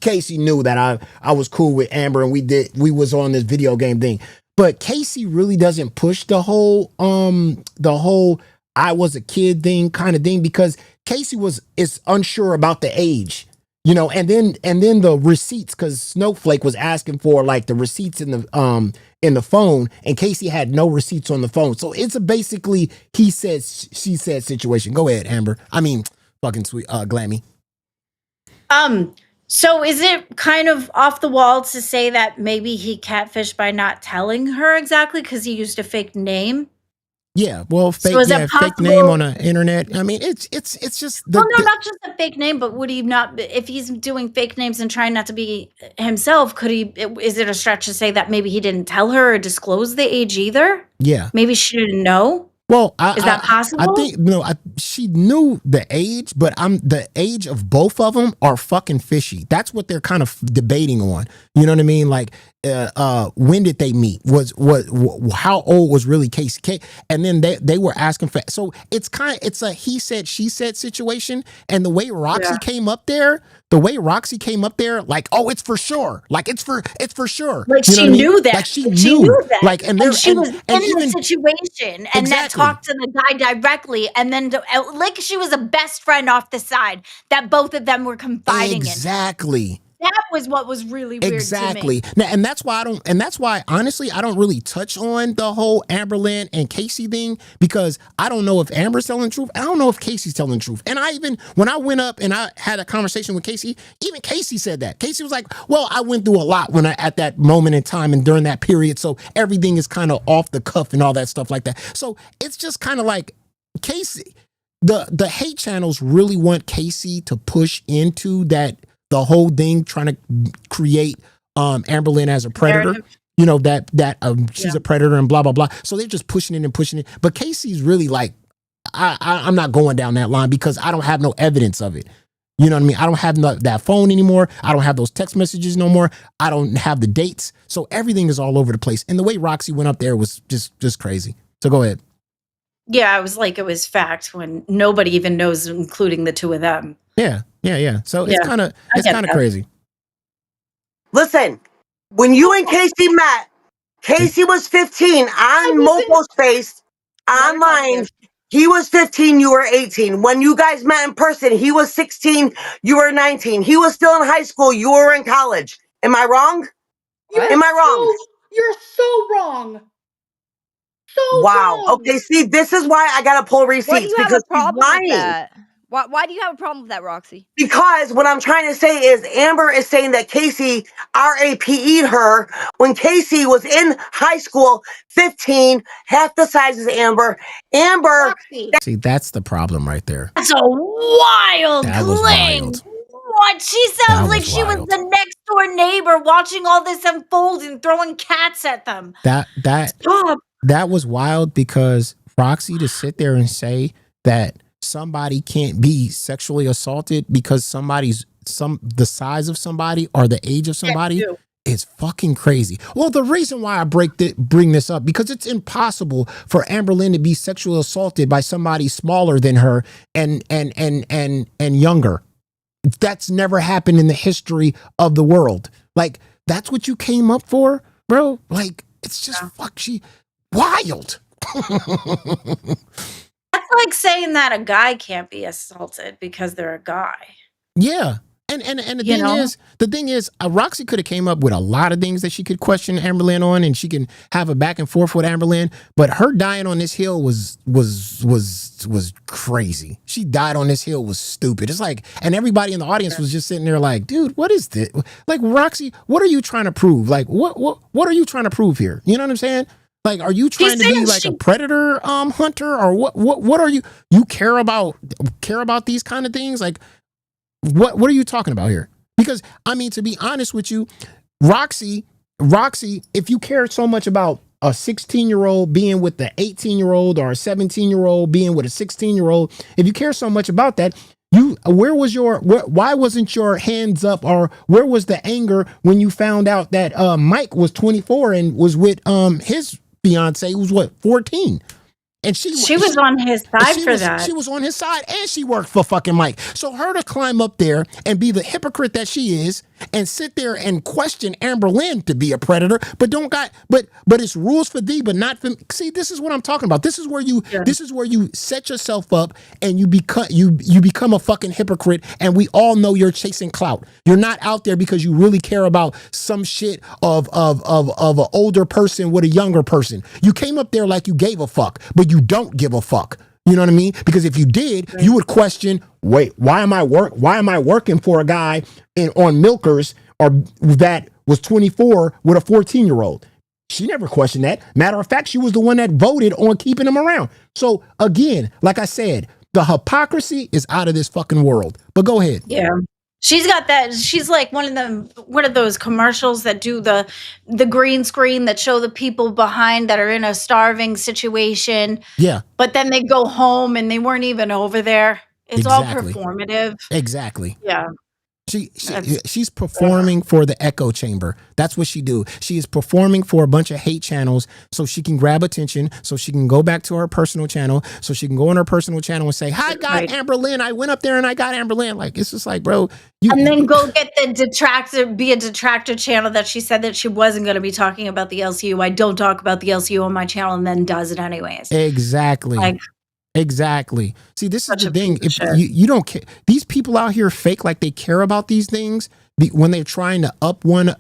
Casey knew that I was cool with Amber and we was on this video game thing. But Casey really doesn't push the whole I was a kid thing kind of thing because Casey is unsure about the age, you know, and then the receipts because Snowflake was asking for like the receipts in the phone and Casey had no receipts on the phone. So it's a basically he said, she said situation. Go ahead, Amber. I mean, fucking sweet, Glammy. So is it kind of off the wall to say that maybe he catfished by not telling her exactly because he used a fake name? Yeah, well, fake name on the internet. I mean, it's just not just a fake name, but would he not, if he's doing fake names and trying not to be himself, is it a stretch to say that maybe he didn't tell her or disclose the age either? Yeah. Maybe she didn't know? Well, is that possible? I think she knew the age, but the age of both of them are fucking fishy. That's what they're kind of debating on. You know what I mean? Like, when did they meet? How old was really Casey? And then they were asking for. So it's a he said she said situation. And the way Roxy came up there, like, oh, it's for sure. Like it's for sure. Like you she knew that. Like she knew that. Like and she was in the situation and exactly. that talked to the guy directly, and then like she was a best friend off the side that both of them were confiding in. Exactly. That was what was really weird exactly. to me. Now, and that's why honestly I don't really touch on the whole Amberlynn and Casey thing because I don't know if Amber's telling the truth. I don't know if Casey's telling the truth. And when I went up and I had a conversation with Casey, even Casey said that. Casey was like, well, I went through a lot at that moment in time and during that period. So everything is kind of off the cuff and all that stuff like that. So it's just kind of like Casey, the hate channels really want Casey to push into that, the whole thing trying to create Amberlynn as a predator. you know, that she's a predator and blah blah blah. So they're just pushing it and pushing it. But Casey's really like, I'm not going down that line because I don't have no evidence of it. You know what I mean? I don't have that phone anymore. I don't have those text messages no more. I don't have the dates. So everything is all over the place. And the way Roxy went up there was just crazy. So go ahead. Yeah, I was like, it was fact when nobody even knows, including the two of them. Yeah. So it's kind of crazy. Listen, when you and Casey met, Casey was 15 on Mopo's face, online. He was 15, you were 18. When you guys met in person, he was 16, you were 19. He was still in high school, you were in college. Am I wrong? Am I wrong? You're so wrong. Wow. Okay, see, this is why I gotta pull receipts. Why do you have a problem lying. with that? Why do you have a problem with that, Roxy? Because what I'm trying to say is Amber is saying that Casey RAPE'd her when Casey was in high school, 15, half the size as Amber. See, that's the problem right there. That's a wild That was claim. wild. What? She sounds like she was wild. the next door neighbor watching all this unfold and throwing cats at them. That was wild because Roxy to sit there and say that somebody can't be sexually assaulted because the size of somebody or the age of somebody is fucking crazy. Well, the reason why I bring this up because it's impossible for Amber Lynn to be sexually assaulted by somebody smaller than her and younger. That's never happened in the history of the world. Like that's what you came up for, bro? Like it's just wild. That's like saying that a guy can't be assaulted because they're a guy. Yeah. And the thing is, Roxy could have came up with a lot of things that she could question Amberlynn on, and she can have a back and forth with Amberlynn. But her dying on this hill was crazy. She died on this hill was stupid. It's like, and everybody in the audience was just sitting there like, dude, what is this? Like, Roxy, what are you trying to prove? Like, what are you trying to prove here? You know what I'm saying? Like, are you trying to be like a predator hunter, or what are you? You care about these kind of things? Like, what are you talking about here? Because I mean, to be honest with you, Roxy, if you care so much about a 16-year-old being with the 18-year-old or a 17-year-old being with a 16-year-old, if you care so much about that, why wasn't your hands up, or where was the anger when you found out that Mike was 24 and was with his fiance who was 14? And she was on his side for that. She was on his side, and she worked for fucking Mike. So her to climb up there and be the hypocrite that she is, and sit there and question Amber Lynn to be a predator, but it's rules for thee, but not for. See, this is what I'm talking about. This is where you set yourself up, and you become a fucking hypocrite. And we all know you're chasing clout. You're not out there because you really care about some shit of an older person with a younger person. You came up there like you gave a fuck, but you don't give a fuck. You know what I mean? Because if you did, you would question, wait, why am I working for a guy on Milkers or that was 24 with a 14-year-old? She never questioned that. Matter of fact, she was the one that voted on keeping him around. So again, like I said, the hypocrisy is out of this fucking world. But go ahead. Yeah. She's got that. She's like one of those commercials that do the green screen that show the people behind that are in a starving situation. Yeah. But then they go home and they weren't even over there. It's all performative. Exactly. Yeah. She's performing for the echo chamber. That's what she do. She is performing for a bunch of hate channels so she can grab attention, so she can go back to her personal channel, so she can go on her personal channel and say, I got Amber Lynn. I went up there and I got Amber Lynn. Like, it's just like, bro. And then go get the detractor channel that she said that she wasn't going to be talking about the LCU. I don't talk about the LCU on my channel, and then does it anyways. Exactly. Exactly. See, this is the thing. If you don't care, these people out here fake like they care about these things when they're trying to one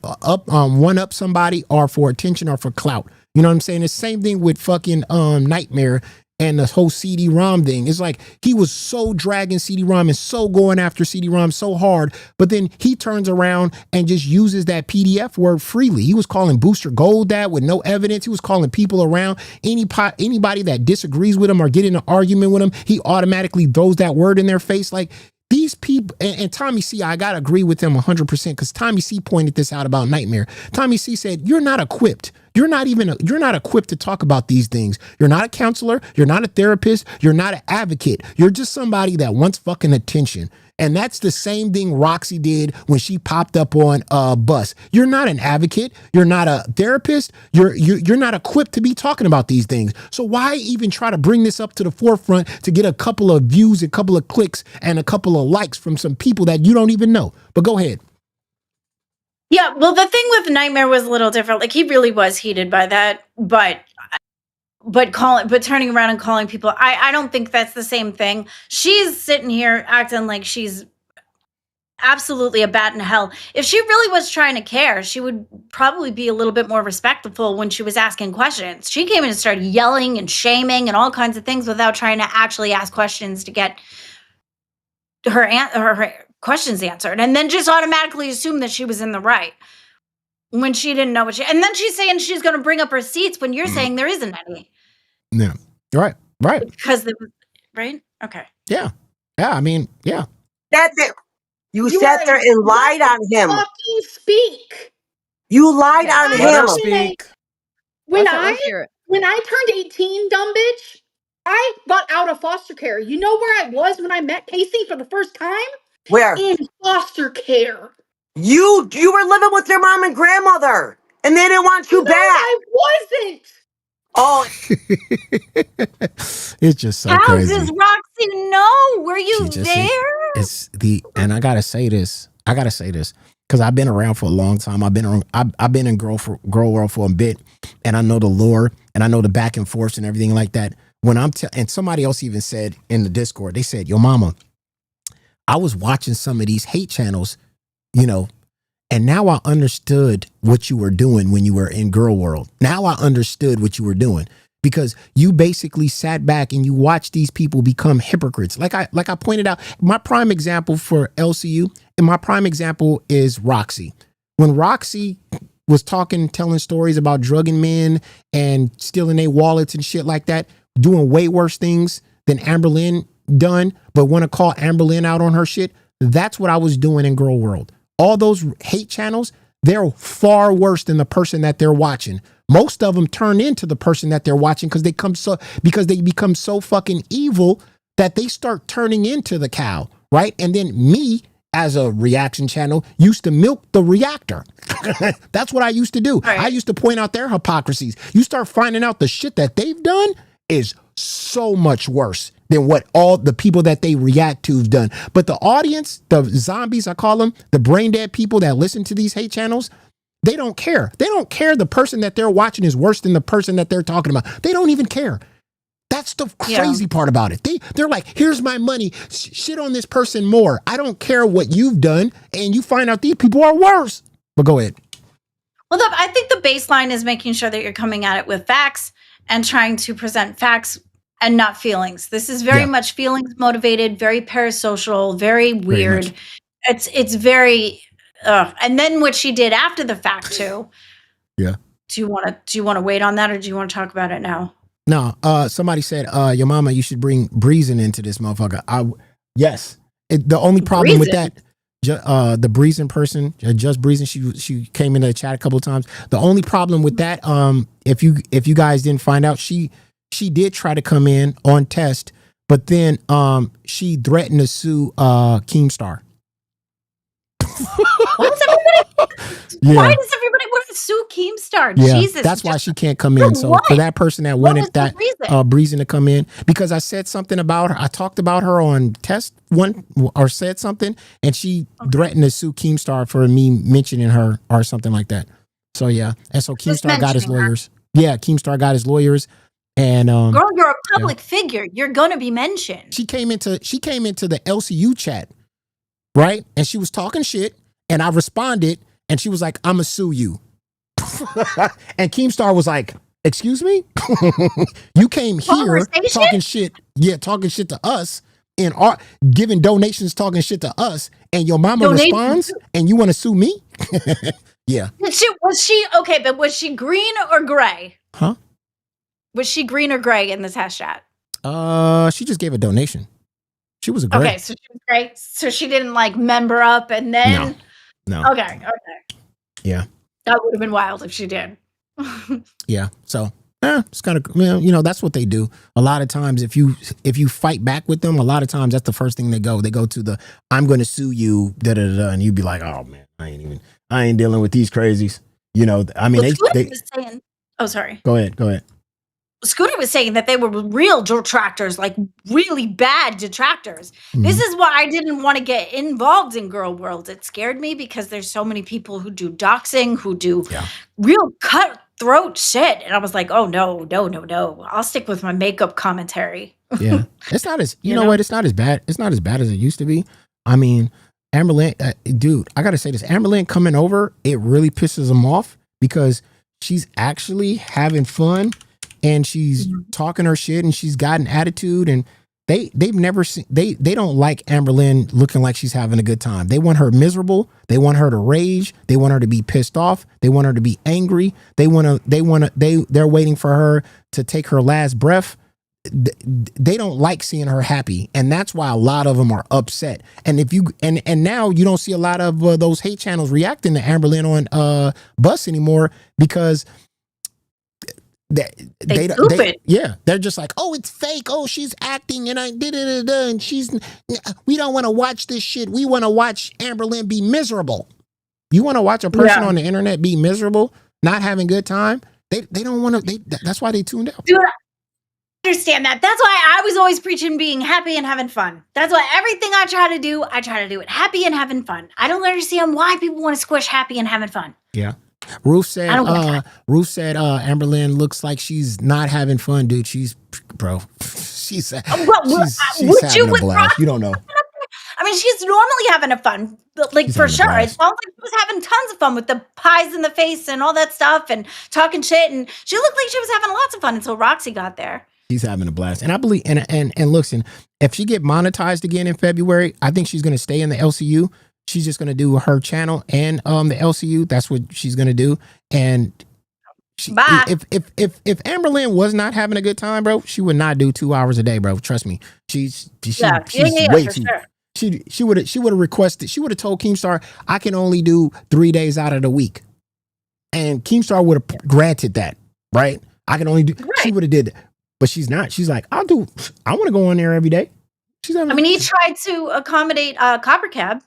up somebody or for attention or for clout. You know what I'm saying? The same thing with fucking Nightmare and the whole CD-ROM thing. It's like he was so dragging CD-ROM and so going after CD-ROM so hard, but then he turns around and just uses that PDF word freely. He was calling Booster Gold that with no evidence. He was calling people around. Anybody that disagrees with him or get in an argument with him, he automatically throws that word in their face. Like, these people, and Tommy C, I gotta agree with him 100% because Tommy C pointed this out about Nightmare. Tommy C said, "You're not equipped. You're not equipped to talk about these things. You're not a counselor. You're not a therapist. You're not an advocate. You're just somebody that wants fucking attention." And that's the same thing Roxy did when she popped up on Bus. You're not an advocate. You're not a therapist. You're not equipped to be talking about these things. So why even try to bring this up to the forefront to get a couple of views, a couple of clicks, and a couple of likes from some people that you don't even know? But go ahead. Yeah, well, the thing with Nightmare was a little different. Like, he really was heated by that, but turning around and calling people, I don't think that's the same thing. She's sitting here acting like she's absolutely a bat in hell. If she really was trying to care, she would probably be a little bit more respectful when she was asking questions. She came in and started yelling and shaming and all kinds of things without trying to actually ask questions to get her questions answered, and then just automatically assume that she was in the right when she didn't know what and then she's saying she's going to bring up receipts when you're saying there isn't any. Yeah. Right. Because right? Okay. Yeah. I mean, yeah. That's it. You sat there and lied on him. Fucking speak. You lied on him. Let her speak. When I turned 18, dumb bitch, I got out of foster care. You know where I was when I met Casey for the first time? Where? In foster care. You were living with your mom and grandmother, and they didn't want you back. I wasn't. Oh, it's just so How crazy. does Roxy know? Were you there? And I gotta say this because I've been around for a long time. I've been in girl world for a bit, and I know the lore and I know the back and forth and everything like that. When and somebody else even said in the Discord, they said, "Yo, mama, I was watching some of these hate channels, and now I understood what you were doing when you were in girl world. Now I understood what you were doing." Because you basically sat back and you watched these people become hypocrites. Like I pointed out, my prime example for LCU, and my prime example is Roxy. When Roxy was telling stories about drugging men and stealing their wallets and shit like that, doing way worse things than Amber Lynn done, but want to call Amber Lynn out on her shit, that's what I was doing in girl world. All those hate channels, they're far worse than the person that they're watching. Most of them turn into the person that they're watching because they become so fucking evil that they start turning into the cow, right? And then me, as a reaction channel, used to milk the reactor. That's what I used to do. Right. I used to point out their hypocrisies. You start finding out the shit that they've done is so much worse than what all the people that they react to have done. But the audience, the zombies, I call them, the brain dead people that listen to these hate channels, they don't care. They don't care the person that they're watching is worse than the person that they're talking about. They don't even care. That's the crazy part about it. They're like, here's my money. Shit on this person more. I don't care what you've done. And you find out these people are worse. But go ahead. Well, I think the baseline is making sure that you're coming at it with facts and trying to present facts and not feelings. This is very much feelings motivated, very parasocial, very weird. It's very... and then what she did after the fact too. Yeah. Do you want to wait on that, or do you want to talk about it now? No. Somebody said, "Your mama, you should bring Breezing into this motherfucker." Yes. The only problem with that, the Breezing person, just Breezing, she came into the chat a couple of times. The only problem with that, if you guys didn't find out, she did try to come in on test, but then she threatened to sue Keemstar. Why does everybody want to sue Keemstar? Yeah, Jesus, that's why she can't come in. So for that person that wanted that Breezing to come in, because I said something about her, I talked about her on test one or said something, and she threatened to sue Keemstar for me mentioning her or something like that. So yeah, and so Keemstar got his lawyers. Yeah, Keemstar got his lawyers. And girl, you're a public figure. You're gonna be mentioned. She came into the LCU chat. Right? And she was talking shit, and I responded, and she was like, "I'ma sue you." And Keemstar was like, "Excuse me? You came here talking shit, talking shit to us, and giving donations, talking shit to us, and your mama responds, and you want to sue me?" Yeah. Was she okay? But was she green or gray? Huh? Was she green or gray in this hash chat? She just gave a donation. She was great. Okay, so she was great. So she didn't like member up and then. No. Okay. Yeah. That would have been wild if she did. Yeah. So it's kind of, you know, that's what they do. A lot of times if you fight back with them, a lot of times that's the first thing they go to the, I'm going to sue you, and you'd be like, oh man, I ain't dealing with these crazies. You know, I mean, they was saying, oh, sorry. Go ahead. Scooter was saying that they were real detractors, like really bad detractors. Mm-hmm. This is why I didn't want to get involved in girl world. It scared me because there's so many people who do doxing, who do real cutthroat shit. And I was like, oh, no. I'll stick with my makeup commentary. Yeah. It's not as, you know what? It's not as bad. It's not as bad as it used to be. I mean, Amberlynn, dude, I got to say this. Amberlynn coming over, it really pisses them off because she's actually having fun. And she's talking her shit and she's got an attitude and they've never seen, they don't like Amberlynn looking like she's having a good time. They want her miserable. They want her to rage. They want her to be pissed off. They want her to be angry. They're waiting for her to take her last breath. They don't like seeing her happy. And that's why a lot of them are upset. And if you, and now you don't see a lot of those hate channels reacting to Amberlynn on Bus anymore because they're just like, oh, it's fake. Oh, she's acting and and we don't want to watch this shit. We want to watch Amberlynn be miserable. You want to watch a person on the internet be miserable, not having a good time? They don't want to. That's why they tuned out. Dude, I understand that. That's why I was always preaching being happy and having fun. That's why everything I try to do it happy and having fun. I don't understand why people want to squish happy and having fun. Yeah. Ruth said Amberlynn looks like she's not having fun, dude. She's having a blast. You don't know. I mean, she's normally having a fun, like for sure. It sounds like she was having tons of fun with the pies in the face and all that stuff and talking shit. And she looked like she was having lots of fun until Roxy got there. She's having a blast. And I believe, and listen, if she get monetized again in February, I think she's going to stay in the LCU. She's just going to do her channel and the LCU. That's what she's going to do. And if Amberlynn was not having a good time, bro, she would not do 2 hours a day, bro. Trust me. She's way too. Sure. She would have requested. She would have told Keemstar, I can only do 3 days out of the week, and Keemstar would have granted that. Right? I can only do. Right. She would have did that, but she's not. She's like, I want to go on there every day. He tried to accommodate Copper Cab.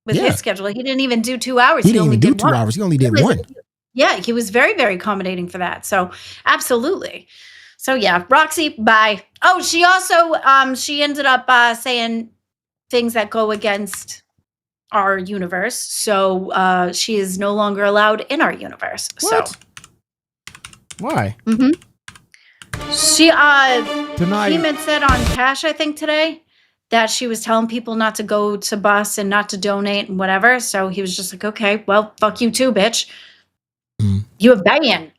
With his schedule, he didn't even do 2 hours. He didn't even do 2 hours. He only did one. Yeah, he was very, very accommodating for that. So absolutely. So yeah, Roxy, bye. Oh, she also she ended up saying things that go against our universe. So she is no longer allowed in our universe. What? So why? She Kim had said on Cash, I think today, that she was telling people not to go to Bus and not to donate and whatever. So he was just like, okay, well, fuck you too, bitch. You have ban.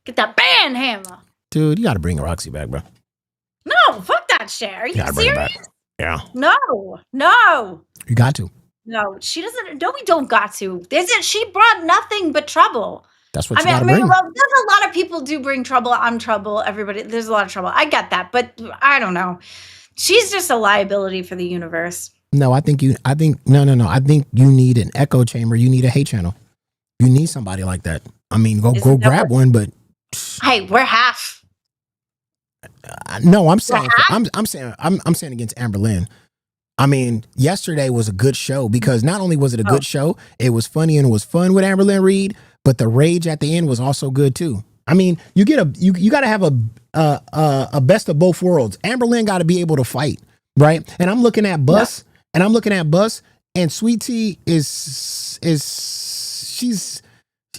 Get that ban hammer. Dude, you got to bring Roxy back, bro. No, fuck that shit. Are you serious? Yeah. No. You got to. No, she doesn't. No, we don't got to. She brought nothing but trouble. That's what you got to bring. There's a lot of people do bring trouble. I'm trouble. Everybody, there's a lot of trouble. I get that, but I don't know. She's just a liability for the universe. No, I think no. I think you need an echo chamber. You need a hate channel. You need somebody like that. I mean, go grab one, but hey, we're half. No, I'm saying against Amberlynn. I mean, yesterday was a good show because not only was it a good show, it was funny and it was fun with Amberlynn Reed, but the rage at the end was also good too. I mean, you got to have a best of both worlds. Amberlynn got to be able to fight, right? And I'm looking at Bus, and Sweet Tea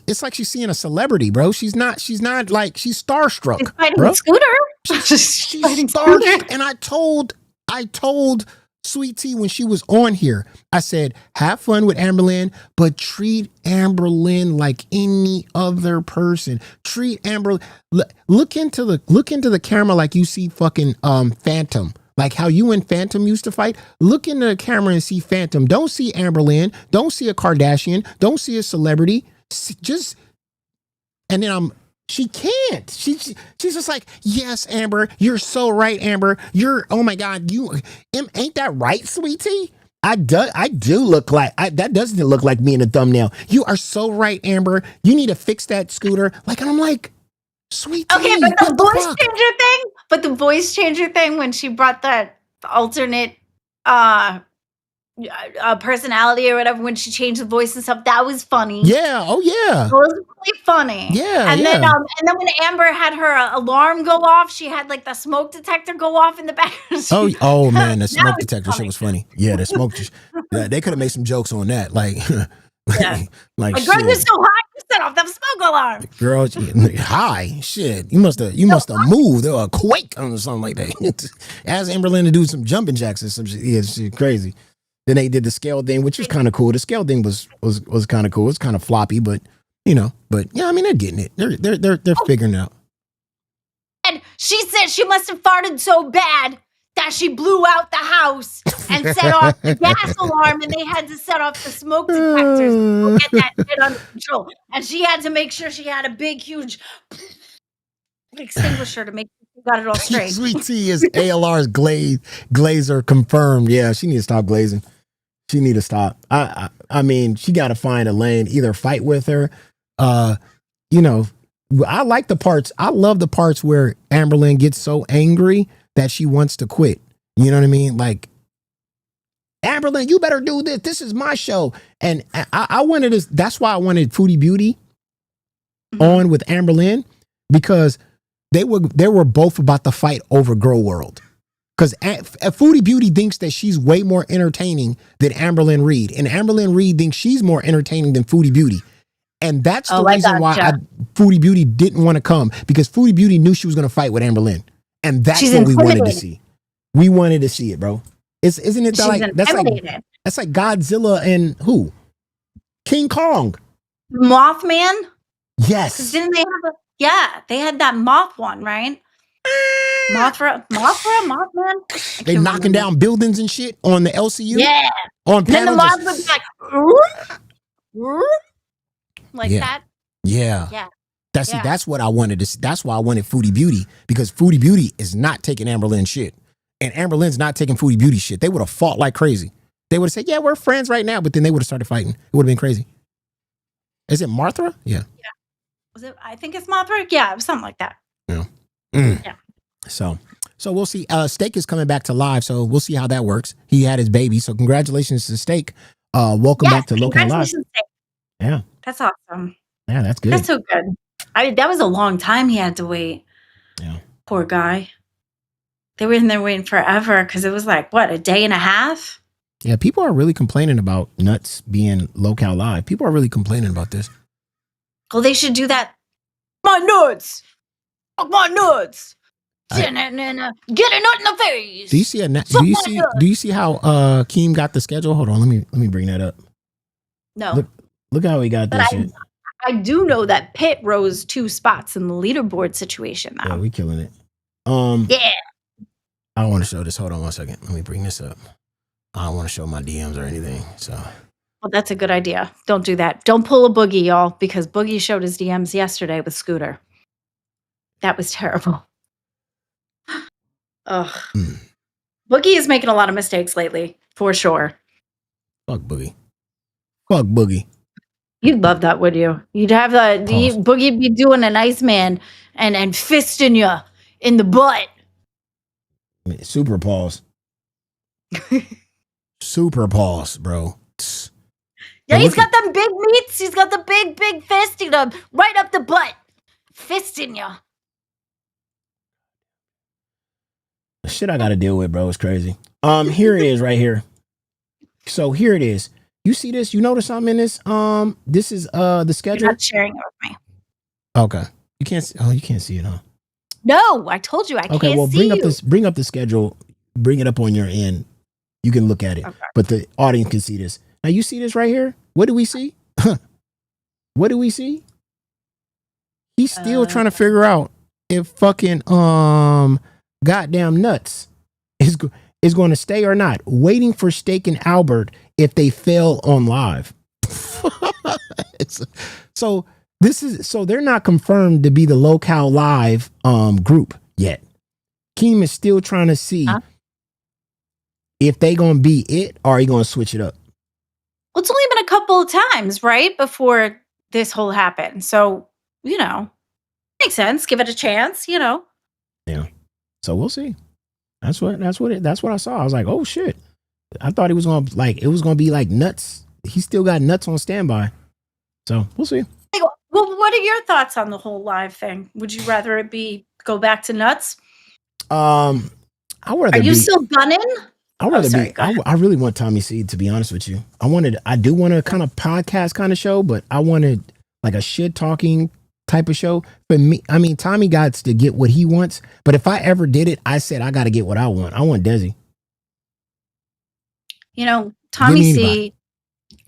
it's like she's seeing a celebrity, bro. She's not like, she's starstruck. She's fighting bro. Scooter. She's starstruck. And I told Sweet Tea when she was on here, I said, have fun with Amberlynn, but treat Amberlynn like any other person. Treat Amberlynn. Look into the camera like you see fucking Phantom. Like how you and Phantom used to fight. Look into the camera and see Phantom. Don't see Amberlynn. Don't see a Kardashian. Don't see a celebrity. And then She can't. She's just like, yes, Amber, you're so right, Amber. Oh my God, ain't that right, sweetie? I do look like that doesn't look like me in the thumbnail. You are so right, Amber. You need to fix that scooter. Like, and I'm like, sweetie. Okay, but the voice changer thing when she brought that alternate personality or whatever, when she changed the voice and stuff, that was funny. Yeah. Oh yeah. It was really funny. Yeah. And then when Amber had her alarm go off, she had like the smoke detector go off in the back. Oh man, the smoke detector shit was funny. Yeah, the smoke. They could have made some jokes on that. Like, like girl, you're so high, you set off the smoke alarm. Girl, high shit. You must have moved or a quake or something like that. Ask Amberlynn to do some jumping jacks or some shit. Yeah, she's crazy. Then they did the scale thing, which was kind of cool. The scale thing was kind of cool. It's kind of floppy, but yeah, I mean they're getting it. They're figuring it out. And she said she must have farted so bad that she blew out the house and set off the gas alarm, and they had to set off the smoke detectors to get that shit under control. And she had to make sure she had a big, huge extinguisher to make sure she got it all straight. Sweet Tea is ALR's glazer confirmed. Yeah, she needs to stop glazing. She need to stop. I mean, she got to find a lane, either fight with her. I like the parts. I love the parts where Amberlynn gets so angry that she wants to quit. You know what I mean? Like, Amberlynn, you better do this. This is my show. And I wanted this. That's why I wanted Foodie Beauty on with Amberlynn, because they were both about to fight over Grow World. Because Foodie Beauty thinks that she's way more entertaining than Amberlynn Reed. And Amberlynn Reed thinks she's more entertaining than Foodie Beauty. And that's the reason why Foodie Beauty didn't want to come, because Foodie Beauty knew she was going to fight with Amberlynn. And that's what we wanted to see. We wanted to see it, bro. Isn't it that's like Godzilla and who? King Kong. Mothman? Yes. Didn't they have they had that moth one, right? Mothman? They knocking down buildings and shit on the LCU? Yeah. On then the panels. moth would be like that. Yeah. Yeah. That's what I wanted to see. That's why I wanted Foodie Beauty, because Foodie Beauty is not taking Amberlynn shit. And Amberlynn's not taking Foodie Beauty shit. They would have fought like crazy. They would have said, yeah, we're friends right now, but then they would have started fighting. It would have been crazy. Is it Martha? Yeah. Was it? I think it's Mothra. Yeah, it was something like that. Yeah. Yeah. So we'll see. Steak is coming back to live, so we'll see how that works. He had his baby, so congratulations to Steak. Welcome back to Local Live. Steak. Yeah. That's awesome. Yeah, that's good. That's so good. I mean, that was a long time he had to wait. Yeah. Poor guy. They were in there waiting forever because it was like, what, a day and a half? Yeah, people are really complaining about Nuts being Local Live. People are really complaining about this. Well, they should do that. My nuts! My nuts! Get a nut in the face. Do you see Do you see how Keem got the schedule? Hold on, let me bring that up. No. Look how he got this shit. I do know that Pitt rose 2 spots in the leaderboard situation now. Yeah, we killing it. Yeah. I don't want to show this. Hold on 1 second. Let me bring this up. I don't want to show my DMs or anything. So. Well, that's a good idea. Don't do that. Don't pull a Boogie, y'all, because Boogie showed his DMs yesterday with Scooter. That was terrible. Ugh. Boogie is making a lot of mistakes lately, for sure. Fuck Boogie. Fuck Boogie. You'd love that, would you? You'd have Boogie be doing an Iceman and fisting you in the butt. Super pause. Super pause, bro. Yeah, he's got them big meats. He's got the big fisting them right up the butt. Fisting you. The shit I got to deal with, bro, is crazy. Here it is right here. So here it is. You see this? You notice I'm in this? This is the schedule. You're not sharing it with me. Okay. You can't see, you can't see it, huh? No, I told you I can't see well, bring up the schedule. Bring it up on your end. You can look at it. Okay. But the audience can see this. Now you see this right here? What do we see? What do we see? He's still trying to figure out if fucking goddamn Nuts is going to stay or not. Waiting for Steak and Albert if they fail on live. So This is so they're not confirmed to be the Locale Live group yet. Keem is still trying to see if they gonna be it or are you gonna switch it up. Well, it's only been a couple of times, right, before this whole happened. So, makes sense. Give it a chance, Yeah. So we'll see. That's what I saw. I was like, oh shit. I thought it was gonna be like nuts. He still got nuts on standby. So we'll see. Well, what are your thoughts on the whole live thing? Would you rather it go back to nuts? Are you still gunning? I really want Tommy C, to be honest with you. I do want a kind of podcast kind of show, but I wanted like a shit talking type of show. For me, I mean, Tommy got to get what he wants, but if I ever did it, I said I got to get what I want. I want Desi. Tommy C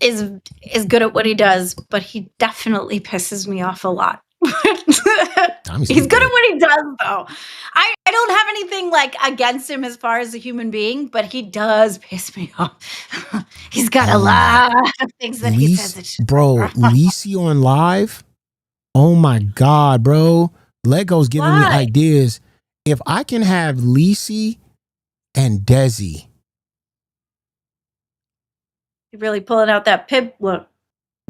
is good at what he does, but he definitely pisses me off a lot. He's good at what he does, though. I don't have anything against him as far as a human being, but he does piss me off. He's got a lot of things that he says. Bro, Lisi on live. Oh my God, bro. Lego's giving me ideas. If I can have Lisi and Desi. You're really pulling out that pimp look.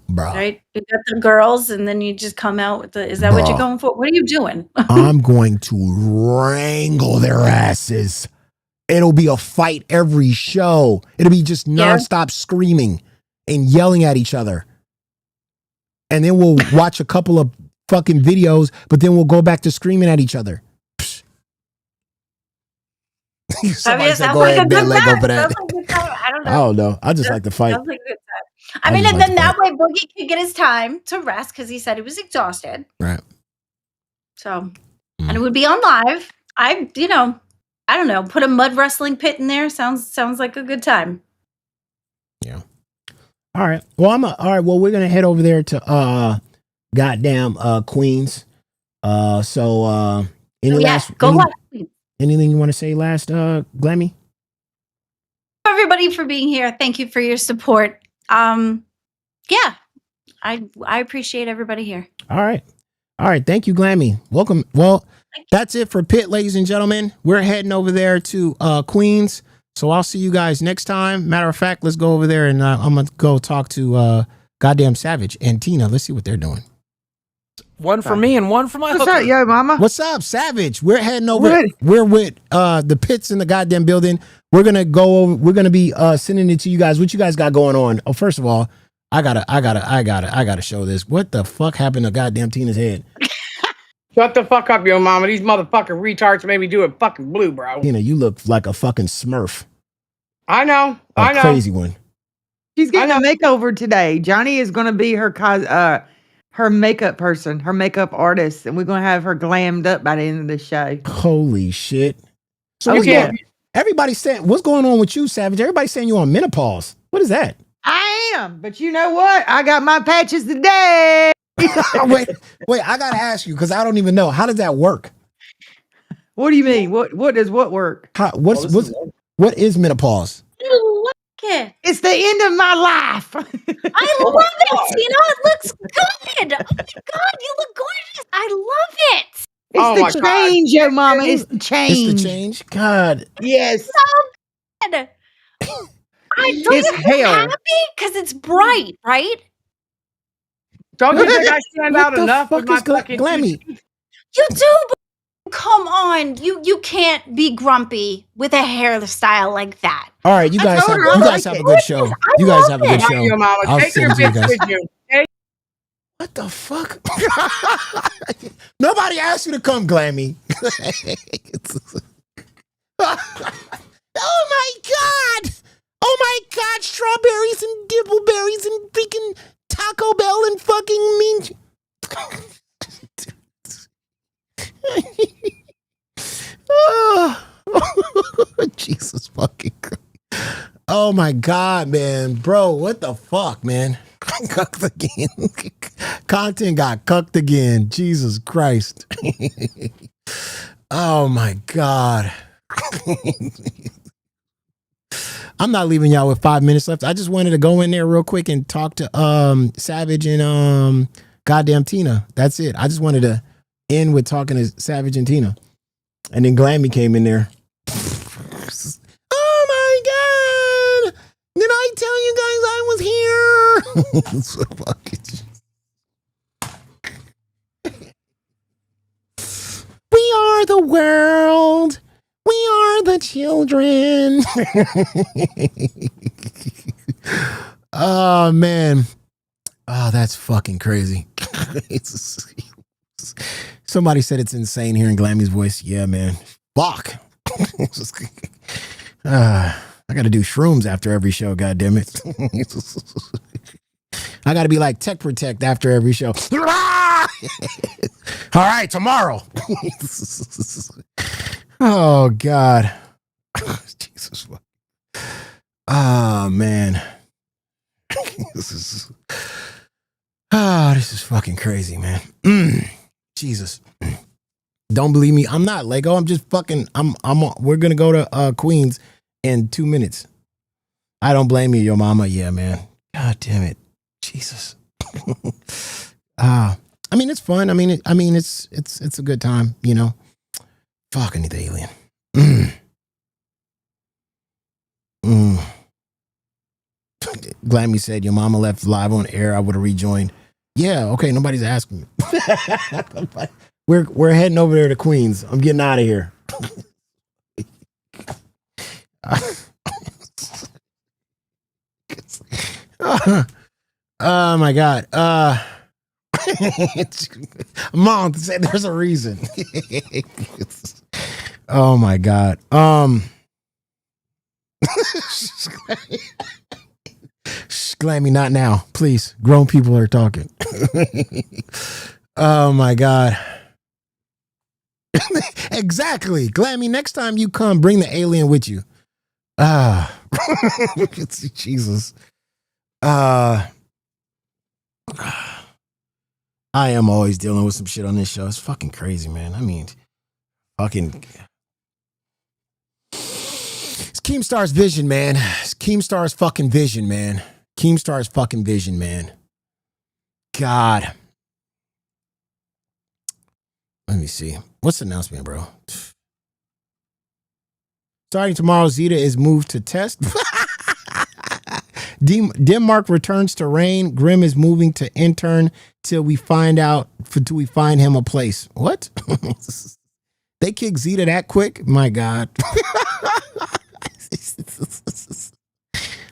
Bro. Right? You got the girls, and then you just come out with is that what you're going for? What are you doing? I'm going to wrangle their asses. It'll be a fight every show. It'll be just nonstop screaming and yelling at each other. And then we'll watch a couple of fucking videos, but then we'll go back to screaming at each other. Somebody said, go ahead and bet Lego for that. I don't know. I just like to fight. Sounds like a good time. I mean, and then that way Boogie could get his time to rest because he said he was exhausted. Right. So, and it would be on live. I don't know. Put a mud wrestling pit in there. Sounds like a good time. Yeah. All right. Well, all right. Well, we're gonna head over there to goddamn Queens. Anything you want to say last, Glammy? Everybody for being here. Thank you for your support. Yeah, I appreciate everybody here. All right. Thank you, Glammy. Welcome. Well, that's it for Pitt, ladies and gentlemen. We're heading over there to Queens. So I'll see you guys next time. Matter of fact, let's go over there and I'm going to go talk to goddamn Savage and Tina. Let's see what they're doing. One for me and one for my What's hooker. up, yo, mama? What's up, Savage? We're heading over. We're with the Pits in the goddamn building. We're gonna go over. We're gonna be sending it to you guys. What you guys got going on? Oh, first of all, I gotta show this. What the fuck happened to goddamn Tina's head? Shut the fuck up, yo, mama. These motherfucking retards made me do it fucking blue, bro. Tina, you look like a fucking Smurf. I know. A crazy one. She's getting a makeover today. Johnny is gonna be her makeup person, her makeup artist, and we're gonna have her glammed up by the end of the show. Holy shit! So everybody's saying, what's going on with you, Savage? Everybody's saying you on menopause. What is that? I am, but you know what? I got my patches today. wait, I gotta ask you because I don't even know. How does that work? What do you mean? What does what work? What is menopause? It's the end of my life. I love it, Tina. It looks good. Oh my God, you look gorgeous. I love it. It's the change, yo, mama. It's the change. It's the change. God. Yes. So good. I don't It's hell. happy because it's bright, right? Don't you think I stand out enough with my fucking Glammy? You do, but come on. You can't be grumpy with a hairstyle like that. All right, you guys have a good show. You guys have a good show. I'll send you guys. What the fuck? Nobody asked you to come, Glammy. Oh my God! Oh my God! Strawberries and dibbleberries and freaking Taco Bell and fucking mean. Oh, Jesus fucking Christ. Oh my God, man. Bro, what the fuck, man? Cucked again. Content got cucked again. Jesus Christ. Oh my God. I'm not leaving y'all with 5 minutes left. I just wanted to go in there real quick and talk to Savage and goddamn Tina. That's it. I just wanted to end with talking to Savage and Tina. And then Glammy came in there. Oh my God. Did I tell you guys I was here? So fucking... We are the world. We are the children. Oh, man. Oh, that's fucking crazy. Somebody said it's insane hearing Glammy's voice. Yeah, man. Fuck. I got to do shrooms after every show, goddammit. I got to be like Tech Protect after every show. All right, tomorrow. Oh, God. Jesus. Oh, man. This is fucking crazy, man. Jesus. Don't believe me. I'm not Lego. I'm just fucking, we're going to go to Queens in 2 minutes. I don't blame you, your mama. Yeah, man. God damn it. Jesus. I mean, it's fun. I mean, it's a good time, you know. Fuck, I need the alien. Glammy said, your mama left live on air. I would have rejoined. Yeah, okay, nobody's asking me. We're heading over there to Queens. I'm getting out of here. Oh my God. Mom said there's a reason. Oh my God. Glammy, not now, please. Grown people are talking. Oh my God. Exactly. Glammy, next time you come, bring the alien with you. Jesus. I am always dealing with some shit on this show. It's fucking crazy, man. I mean, fucking... It's Keemstar's vision, man. It's Keemstar's fucking vision, man. Keemstar's fucking vision, man. God. Let me see. What's the announcement, bro? Starting tomorrow, Zeta is moved to test. Denmark returns to reign. Grimm is moving to intern till we find him a place. What? They kick Zeta that quick? My God.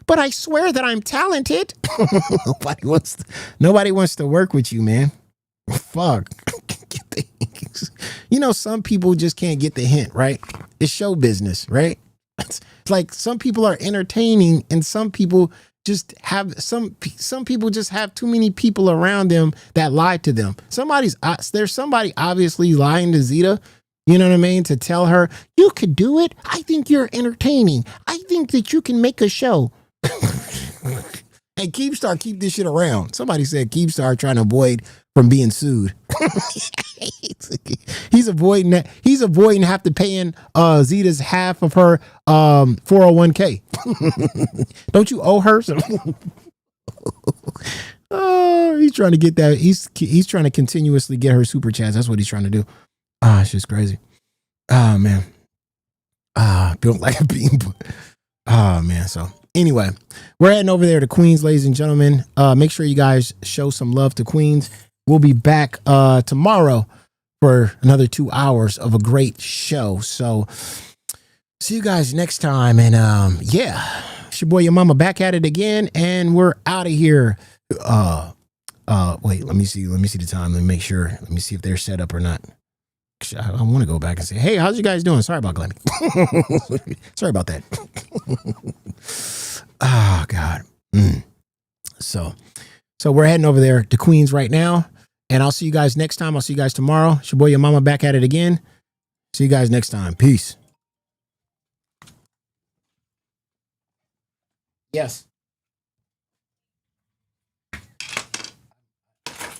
But I swear that I'm talented. Nobody wants to work with you, man. Fuck. You know, some people just can't get the hint, right? It's show business, right? It's like some people are entertaining and some people just have some people just have too many people around them that lie to them. There's somebody obviously lying to Zeta, you know what I mean? To tell her, you could do it. I think you're entertaining. I think that you can make a show. Hey, Keemstar, keep this shit around. Somebody said Keemstar trying to avoid from being sued. He's avoiding that. He's avoiding have to paying Zeta's half of her 401k. Don't you owe her? Oh, he's trying to get that. He's trying to continuously get her super chats. That's what he's trying to do. It's just crazy. Oh man. Built like a beam. Oh man. So anyway, we're heading over there to Queens, ladies and gentlemen. Make sure you guys show some love to Queens. We'll be back tomorrow for another 2 hours of a great show. So see you guys next time. And yeah, it's your boy, your mama, back at it again. And we're out of here. Wait, let me see the time. Let me make sure. Let me see if they're set up or not. I want to go back and say, hey, how's you guys doing? Sorry about Glenn. Sorry about that. Oh, God. So we're heading over there to Queens right now. And I'll see you guys next time. I'll see you guys tomorrow. It's your boy, your mama, back at it again. See you guys next time. Peace. Yes.